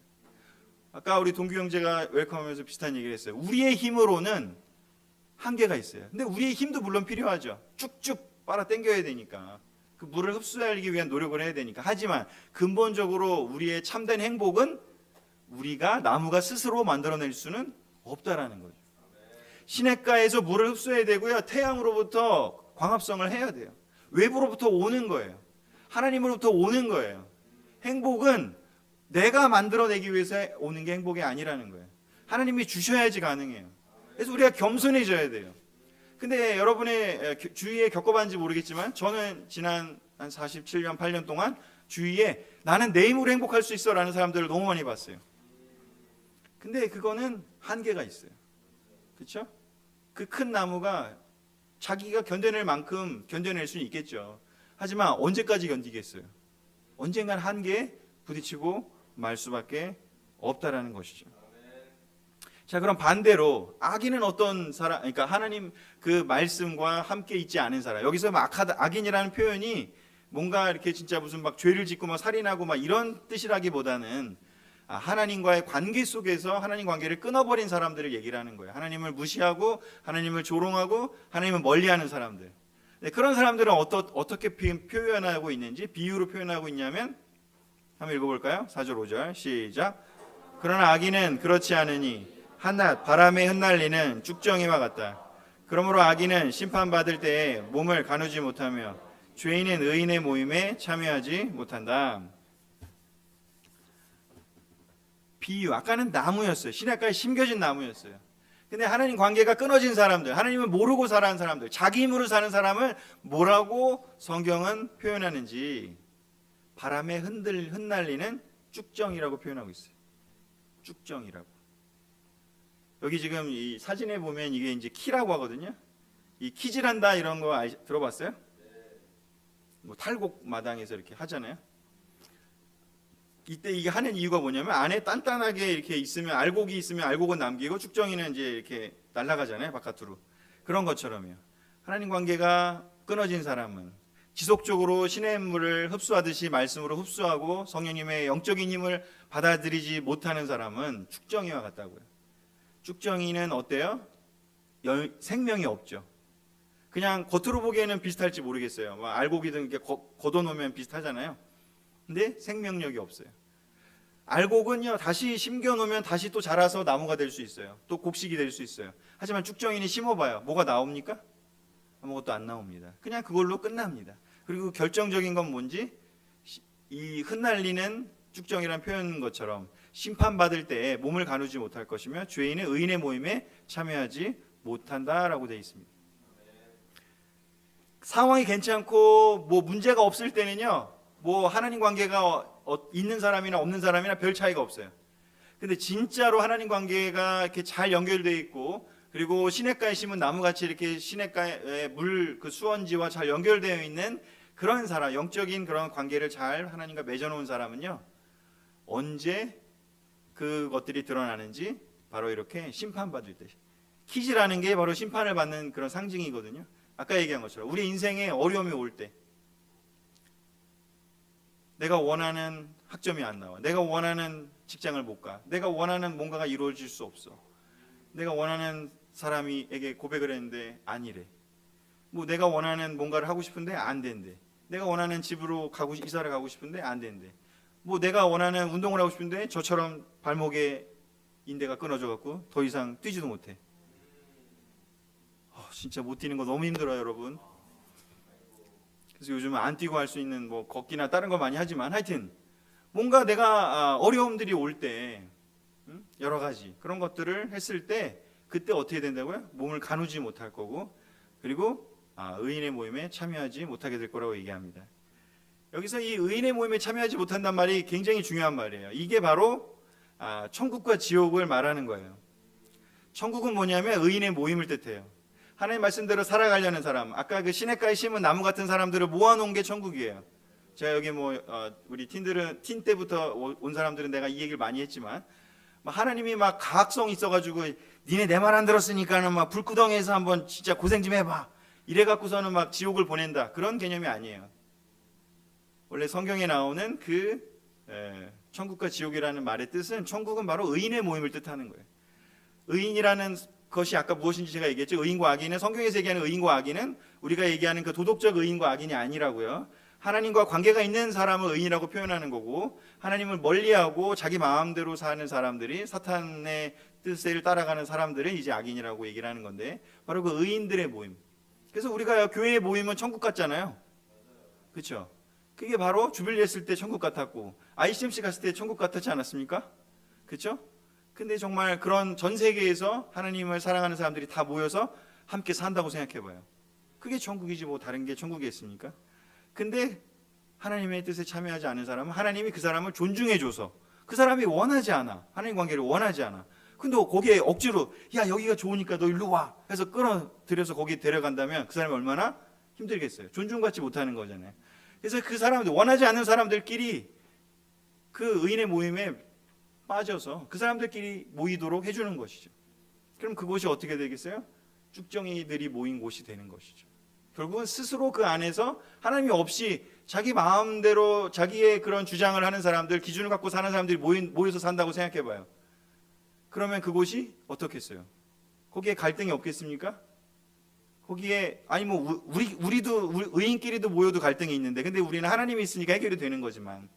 아까 우리 동규 형제가 웰컴하면서 비슷한 얘기를 했어요. 우리의 힘으로는 한계가 있어요. 근데 우리의 힘도 물론 필요하죠. 쭉쭉 빨아 당겨야 되니까. 그 물을 흡수하기 위한 노력을 해야 되니까. 하지만 근본적으로 우리의 참된 행복은 우리가 나무가 스스로 만들어낼 수는 없다라는 거죠. 시냇가에서 물을 흡수해야 되고요. 태양으로부터 광합성을 해야 돼요. 외부로부터 오는 거예요. 하나님으로부터 오는 거예요. 행복은 내가 만들어내기 위해서 오는 게 행복이 아니라는 거예요. 하나님이 주셔야지 가능해요. 그래서 우리가 겸손해져야 돼요. 근데 여러분의 주위에 겪어봤는지 모르겠지만 저는 지난 한 47년, 8년 동안 주위에 나는 내 힘으로 행복할 수 있어 라는 사람들을 너무 많이 봤어요. 근데 그거는 한계가 있어요. 그렇죠? 그 큰 나무가 자기가 견뎌낼 만큼 견뎌낼 수는 있겠죠. 하지만 언제까지 견디겠어요? 언젠간 한계에 부딪히고 말 수밖에 없다라는 것이죠. 자, 그럼 반대로 악인은 어떤 사람? 그러니까 하나님 그 말씀과 함께 있지 않은 사람. 여기서 막 악인이라는 표현이 뭔가 이렇게 진짜 무슨 막 죄를 짓고 막 살인하고 막 이런 뜻이라기보다는 하나님과의 관계 속에서 하나님 관계를 끊어버린 사람들을 얘기를 하는 거예요. 하나님을 무시하고 하나님을 조롱하고 하나님을 멀리하는 사람들. 네, 그런 사람들은 어떻게 표현하고 있는지 비유로 표현하고 있냐면 한번 읽어볼까요? 4절 5절 시작. 그러나 악인은 그렇지 않으니 한낱 바람에 흩날리는 쭉정이와 같다. 그러므로 악인은 심판받을 때에 몸을 가누지 못하며 죄인은 의인의 모임에 참여하지 못한다. 비유, 아까는 나무였어요. 시냇가에 심겨진 나무였어요. 근데 하나님 관계가 끊어진 사람들, 하나님을 모르고 살아가는 사람들, 자기 힘으로 사는 사람을 뭐라고 성경은 표현하는지 바람에 흩날리는 쭉정이라고 표현하고 있어요. 쭉정이라고. 여기 지금 이 사진에 보면 이게 이제 키라고 하거든요. 이 키질한다 이런 거 들어봤어요? 뭐 탈곡 마당에서 이렇게 하잖아요. 이때 이게 하는 이유가 뭐냐면 안에 단단하게 이렇게 있으면 알곡이 있으면 알곡은 남기고 쭉정이는 이제 이렇게 날아가잖아요, 바깥으로. 그런 것처럼요. 하나님 관계가 끊어진 사람은 지속적으로 신의 물을 흡수하듯이 말씀으로 흡수하고 성령님의 영적인 힘을 받아들이지 못하는 사람은 쭉정이와 같다고요. 쭉정이는 어때요? 생명이 없죠. 그냥 겉으로 보기에는 비슷할지 모르겠어요. 뭐 알곡이든 이렇게 걷어놓으면 비슷하잖아요. 근데 생명력이 없어요. 알곡은요, 다시 심겨놓으면 다시 또 자라서 나무가 될 수 있어요. 또 곡식이 될 수 있어요. 하지만 쭉정이는 심어봐요. 뭐가 나옵니까? 아무것도 안 나옵니다. 그냥 그걸로 끝납니다. 그리고 결정적인 건 뭔지, 이 흩날리는 쭉정이라는 표현 것처럼 심판받을 때에 몸을 가누지 못할 것이며 죄인은 의인의 모임에 참여하지 못한다라고 되어 있습니다. 상황이 괜찮고 뭐 문제가 없을 때는요, 뭐 하나님 관계가 있는 사람이나 없는 사람이나 별 차이가 없어요. 근데 진짜로 하나님 관계가 이렇게 잘 연결되어 있고, 그리고 시냇가에 심은 나무같이 이렇게 시냇가의 물 그 수원지와 잘 연결되어 있는 그런 사람, 영적인 그런 관계를 잘 하나님과 맺어놓은 사람은요, 언제 그것들이 드러나는지 바로 이렇게 심판받을 때, 키즈라는 게 바로 심판을 받는 그런 상징이거든요. 아까 얘기한 것처럼 우리 인생에 어려움이 올 때, 내가 원하는 학점이 안 나와, 내가 원하는 직장을 못 가, 내가 원하는 뭔가가 이루어질 수 없어, 내가 원하는 사람에게 고백을 했는데 아니래, 뭐 내가 원하는 뭔가를 하고 싶은데 안 된대, 내가 원하는 집으로 이사를 가고 싶은데 안 된대, 뭐 내가 원하는 운동을 하고 싶은데 저처럼 발목에 인대가 끊어져 갖고 더 이상 뛰지도 못해. 진짜 못 뛰는 거 너무 힘들어요, 여러분. 그래서 요즘은 안 뛰고 할 수 있는 뭐 걷기나 다른 거 많이 하지만, 하여튼 뭔가 내가 어려움들이 올 때, 여러 가지 그런 것들을 했을 때 그때 어떻게 된다고요? 몸을 가누지 못할 거고, 그리고 의인의 모임에 참여하지 못하게 될 거라고 얘기합니다. 여기서 이 의인의 모임에 참여하지 못한단 말이 굉장히 중요한 말이에요. 이게 바로 천국과 지옥을 말하는 거예요. 천국은 뭐냐면 의인의 모임을 뜻해요. 하나님 말씀대로 살아가려는 사람, 아까 그 시냇가에 심은 나무 같은 사람들을 모아놓은 게 천국이에요. 제가 여기 뭐 우리 틴 때부터 온 사람들은 내가 이 얘기를 많이 했지만, 하나님이 막 가학성 있어가지고 니네 내 말 안 들었으니까는 막 불구덩이에서 한번 진짜 고생 좀 해봐, 이래갖고서는 막 지옥을 보낸다, 그런 개념이 아니에요. 원래 성경에 나오는 그 천국과 지옥이라는 말의 뜻은 천국은 바로 의인의 모임을 뜻하는 거예요. 의인이라는 것이 아까 무엇인지 제가 얘기했죠. 의인과 악인은 성경에서 얘기하는 의인과 악인은 우리가 얘기하는 그 도덕적 의인과 악인이 아니라고요. 하나님과 관계가 있는 사람을 의인이라고 표현하는 거고 하나님을 멀리하고 자기 마음대로 사는 사람들이 사탄의 뜻을 따라가는 사람들은 이제 악인이라고 얘기를 하는 건데 바로 그 의인들의 모임. 그래서 우리가 교회에 모이면 천국 같잖아요. 그렇죠? 그게 바로 주빌리 했을 때 천국 같았고 ICMC 갔을 때 천국 같았지 않았습니까? 그렇죠? 근데 정말 그런 전 세계에서 하나님을 사랑하는 사람들이 다 모여서 함께 산다고 생각해 봐요. 그게 천국이지 뭐 다른 게 천국이겠습니까? 근데 하나님의 뜻에 참여하지 않은 사람은 하나님이 그 사람을 존중해 줘서 그 사람이 원하지 않아. 하나님 관계를 원하지 않아. 근데 거기에 억지로 야 여기가 좋으니까 너 일로 와 해서 끌어들여서 거기 데려간다면 그 사람이 얼마나 힘들겠어요. 존중받지 못하는 거잖아요. 그래서 그 사람들 원하지 않는 사람들끼리 그 의인의 모임에 빠져서 그 사람들끼리 모이도록 해주는 것이죠. 그럼 그곳이 어떻게 되겠어요? 쭉정이들이 모인 곳이 되는 것이죠. 결국은 스스로 그 안에서 하나님이 없이 자기 마음대로 자기의 그런 주장을 하는 사람들, 기준을 갖고 사는 사람들이 모여서 산다고 생각해 봐요. 그러면 그곳이 어떻겠어요? 거기에 갈등이 없겠습니까? 거기에 아니 뭐 우리도 의인끼리도 모여도 갈등이 있는데 근데 우리는 하나님이 있으니까 해결이 되는 거지만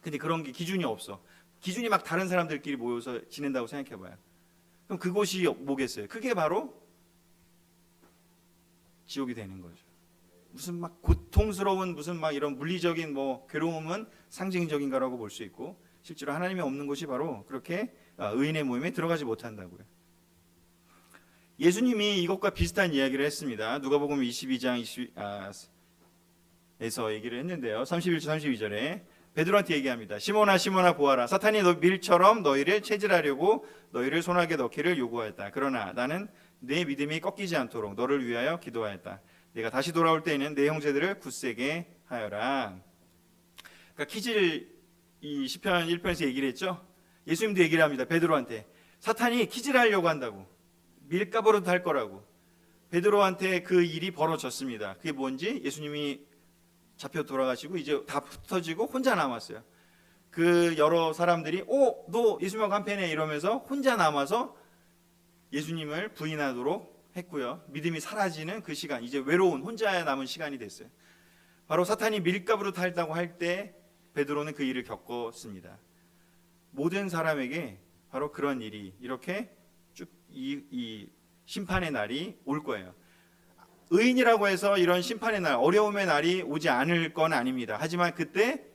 근데 그런 게 기준이 없어. 기준이 막 다른 사람들끼리 모여서 지낸다고 생각해 봐요. 그럼 그곳이 뭐겠어요? 그게 바로 지옥이 되는 거죠. 무슨 막 고통스러운 무슨 막 이런 물리적인 뭐 괴로움은 상징적인 거라고 볼 수 있고 실제로 하나님이 없는 곳이 바로 그렇게 의인의 모임에 들어가지 못한다고요. 예수님이 이것과 비슷한 이야기를 했습니다. 누가복음 22장 에서 얘기를 했는데요. 31절 32절에 베드로한테 얘기합니다. 시몬아 시몬아 보아라. 사탄이 밀처럼 너희를 체질하려고 너희를 손아귀에 넣기를 요구하였다. 그러나 나는 내 믿음이 꺾이지 않도록 너를 위하여 기도하였다. 내가 다시 돌아올 때에는 내 형제들을 굳세게 하여라. 그러니까 키질 이 시편 1편에서 얘기를 했죠. 예수님도 얘기를 합니다. 베드로한테 사탄이 키질하려고 한다고. 밀가부르도 할 거라고. 베드로한테 그 일이 벌어졌습니다. 그게 뭔지 예수님이 잡혀 돌아가시고 이제 다 흩어지고 혼자 남았어요. 그 여러 사람들이 너 예수님하고 한패네 이러면서 혼자 남아서 예수님을 부인하도록 했고요. 믿음이 사라지는 그 시간, 이제 외로운 혼자 남은 시간이 됐어요. 바로 사탄이 밀가부르 탈다고 할 때 베드로는 그 일을 겪었습니다. 모든 사람에게 바로 그런 일이 이렇게 쭉 이 심판의 날이 올 거예요. 의인이라고 해서 이런 심판의 날, 어려움의 날이 오지 않을 건 아닙니다. 하지만 그때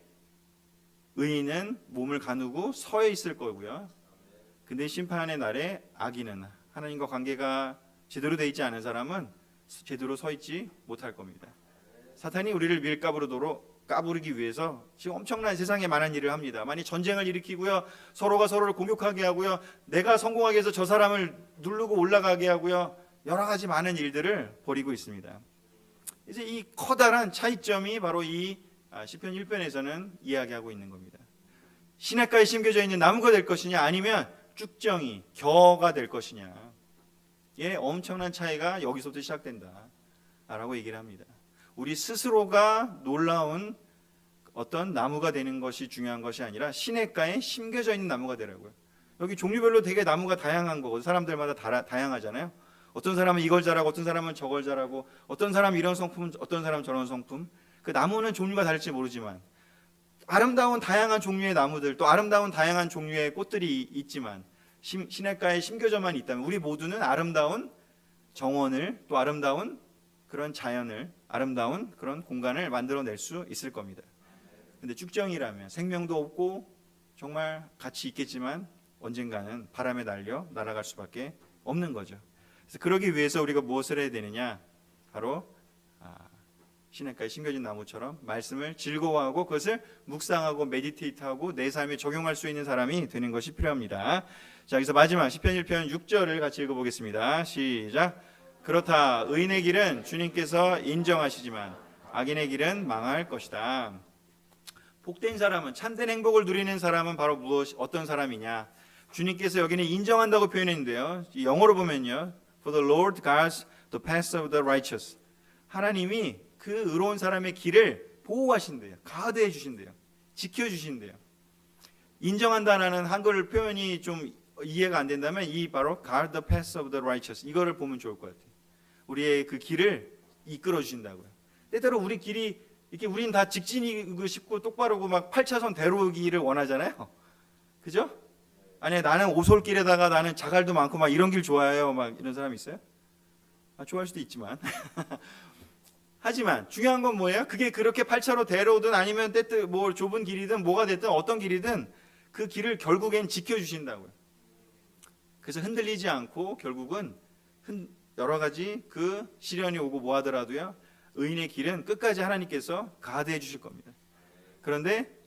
의인은 몸을 가누고 서 있을 거고요. 근데 심판의 날에 악인은 하나님과 관계가 제대로 되어 있지 않은 사람은 제대로 서 있지 못할 겁니다. 사탄이 우리를 까부르기 위해서 지금 엄청난 세상에 많은 일을 합니다. 많이 전쟁을 일으키고요. 서로가 서로를 공격하게 하고요. 내가 성공하게 해서 저 사람을 누르고 올라가게 하고요. 여러 가지 많은 일들을 벌이고 있습니다. 이제 이 커다란 차이점이 바로 이 시편 1편에서는 이야기하고 있는 겁니다. 시냇가에 심겨져 있는 나무가 될 것이냐 아니면 쭉정이 겨가 될 것이냐. 예, 엄청난 차이가 여기서부터 시작된다라고 얘기를 합니다. 우리 스스로가 놀라운 어떤 나무가 되는 것이 중요한 것이 아니라 시냇가에 심겨져 있는 나무가 되라고요. 여기 종류별로 되게 나무가 다양한 거고 사람들마다 다양하잖아요. 어떤 사람은 이걸 잘하고 어떤 사람은 저걸 잘하고 어떤 사람은 이런 성품 어떤 사람은 저런 성품. 그 나무는 종류가 다를지 모르지만 아름다운 다양한 종류의 나무들 또 아름다운 다양한 종류의 꽃들이 있지만 시냇가에 심겨져만 있다면 우리 모두는 아름다운 정원을 또 아름다운 그런 자연을 아름다운 그런 공간을 만들어낼 수 있을 겁니다. 근데 쭉정이라면 생명도 없고 정말 가치 있겠지만 언젠가는 바람에 날아갈 수밖에 없는 거죠. 그래서 그러기 위해서 우리가 무엇을 해야 되느냐? 바로 시냇가에 심겨진 나무처럼 말씀을 즐거워하고 그것을 묵상하고 메디테이트하고 내 삶에 적용할 수 있는 사람이 되는 것이 필요합니다. 자, 여기서 마지막 시편 1편 6절을 같이 읽어보겠습니다. 시작. 그렇다 의인의 길은 주님께서 인정하시지만 악인의 길은 망할 것이다. 복된 사람은 참된 행복을 누리는 사람은 바로 어떤 사람이냐? 주님께서 여기는 인정한다고 표현했는데요. 영어로 보면요. For the Lord guards the paths of the righteous. 하나님이 그 의로운 사람의 길을 보호하신대요. 가드해 주신대요. 지켜주신대요. 인정한다라는 한글 표현이 좀 이해가 안 된다면 이 바로 guard the path of the righteous 이거를 보면 좋을 것 같아요. 우리의 그 길을 이끌어 주신다고요. 때때로 우리 길이 이렇게 우린 다 직진이고 싶고 똑바르고 막 8차선 대로기를 원하잖아요. 그죠? 아니 나는 오솔길에다가 나는 자갈도 많고 막 이런 길 좋아해요. 막 이런 사람 있어요? 좋아할 수도 있지만 하지만 중요한 건 뭐예요? 그게 그렇게 8차로 대로든 아니면 때때 뭐 좁은 길이든 뭐가 됐든 어떤 길이든 그 길을 결국엔 지켜주신다고요. 그래서 흔들리지 않고 결국은 여러 가지 그 시련이 오고 뭐 하더라도요. 의인의 길은 끝까지 하나님께서 가드해 주실 겁니다. 그런데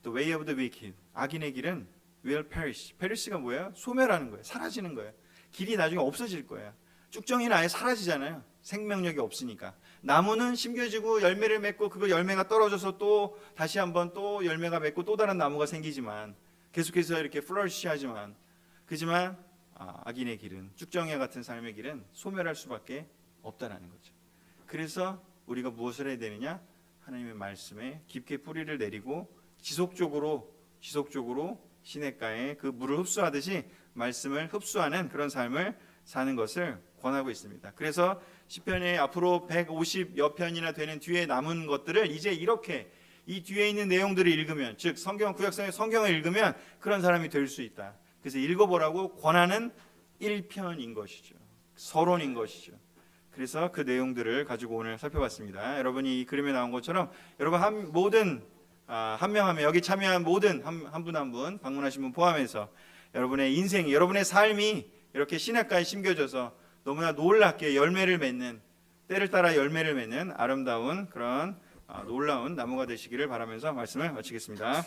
the way of the wicked 악인의 길은 will perish. perish가 뭐예요? 소멸하는 거예요. 사라지는 거예요. 길이 나중에 없어질 거예요. 쭉정이는 아예 사라지잖아요. 생명력이 없으니까. 나무는 심겨지고 열매를 맺고 그 열매가 떨어져서 또 다시 한번 또 열매가 맺고 또 다른 나무가 생기지만 계속해서 이렇게 플러리시하지만 그지만 악인의 길은 쭉정이와 같은 삶의 길은 소멸할 수밖에 없다라는 거죠. 그래서 우리가 무엇을 해야 되느냐? 하나님의 말씀에 깊게 뿌리를 내리고 지속적으로 시냇가에 그 물을 흡수하듯이 말씀을 흡수하는 그런 삶을 사는 것을 권하고 있습니다. 그래서 시편의 앞으로 150여 편이나 되는 뒤에 남은 것들을 이제 이렇게 이 뒤에 있는 내용들을 읽으면 즉 성경 구약성의 성경을 읽으면 그런 사람이 될 수 있다. 그래서 읽어보라고 권하는 1편인 것이죠. 서론인 것이죠. 그래서 그 내용들을 가지고 오늘 살펴봤습니다. 여러분이 이 그림에 나온 것처럼 여러분 모든 한 명 한 명 여기 참여한 모든 한 분 한 분 방문하신 분 포함해서 여러분의 인생이 여러분의 삶이 이렇게 시냇가에 심겨져서 너무나 놀랍게 열매를 맺는 때를 따라 열매를 맺는 아름다운 그런 놀라운 나무가 되시기를 바라면서 말씀을 마치겠습니다.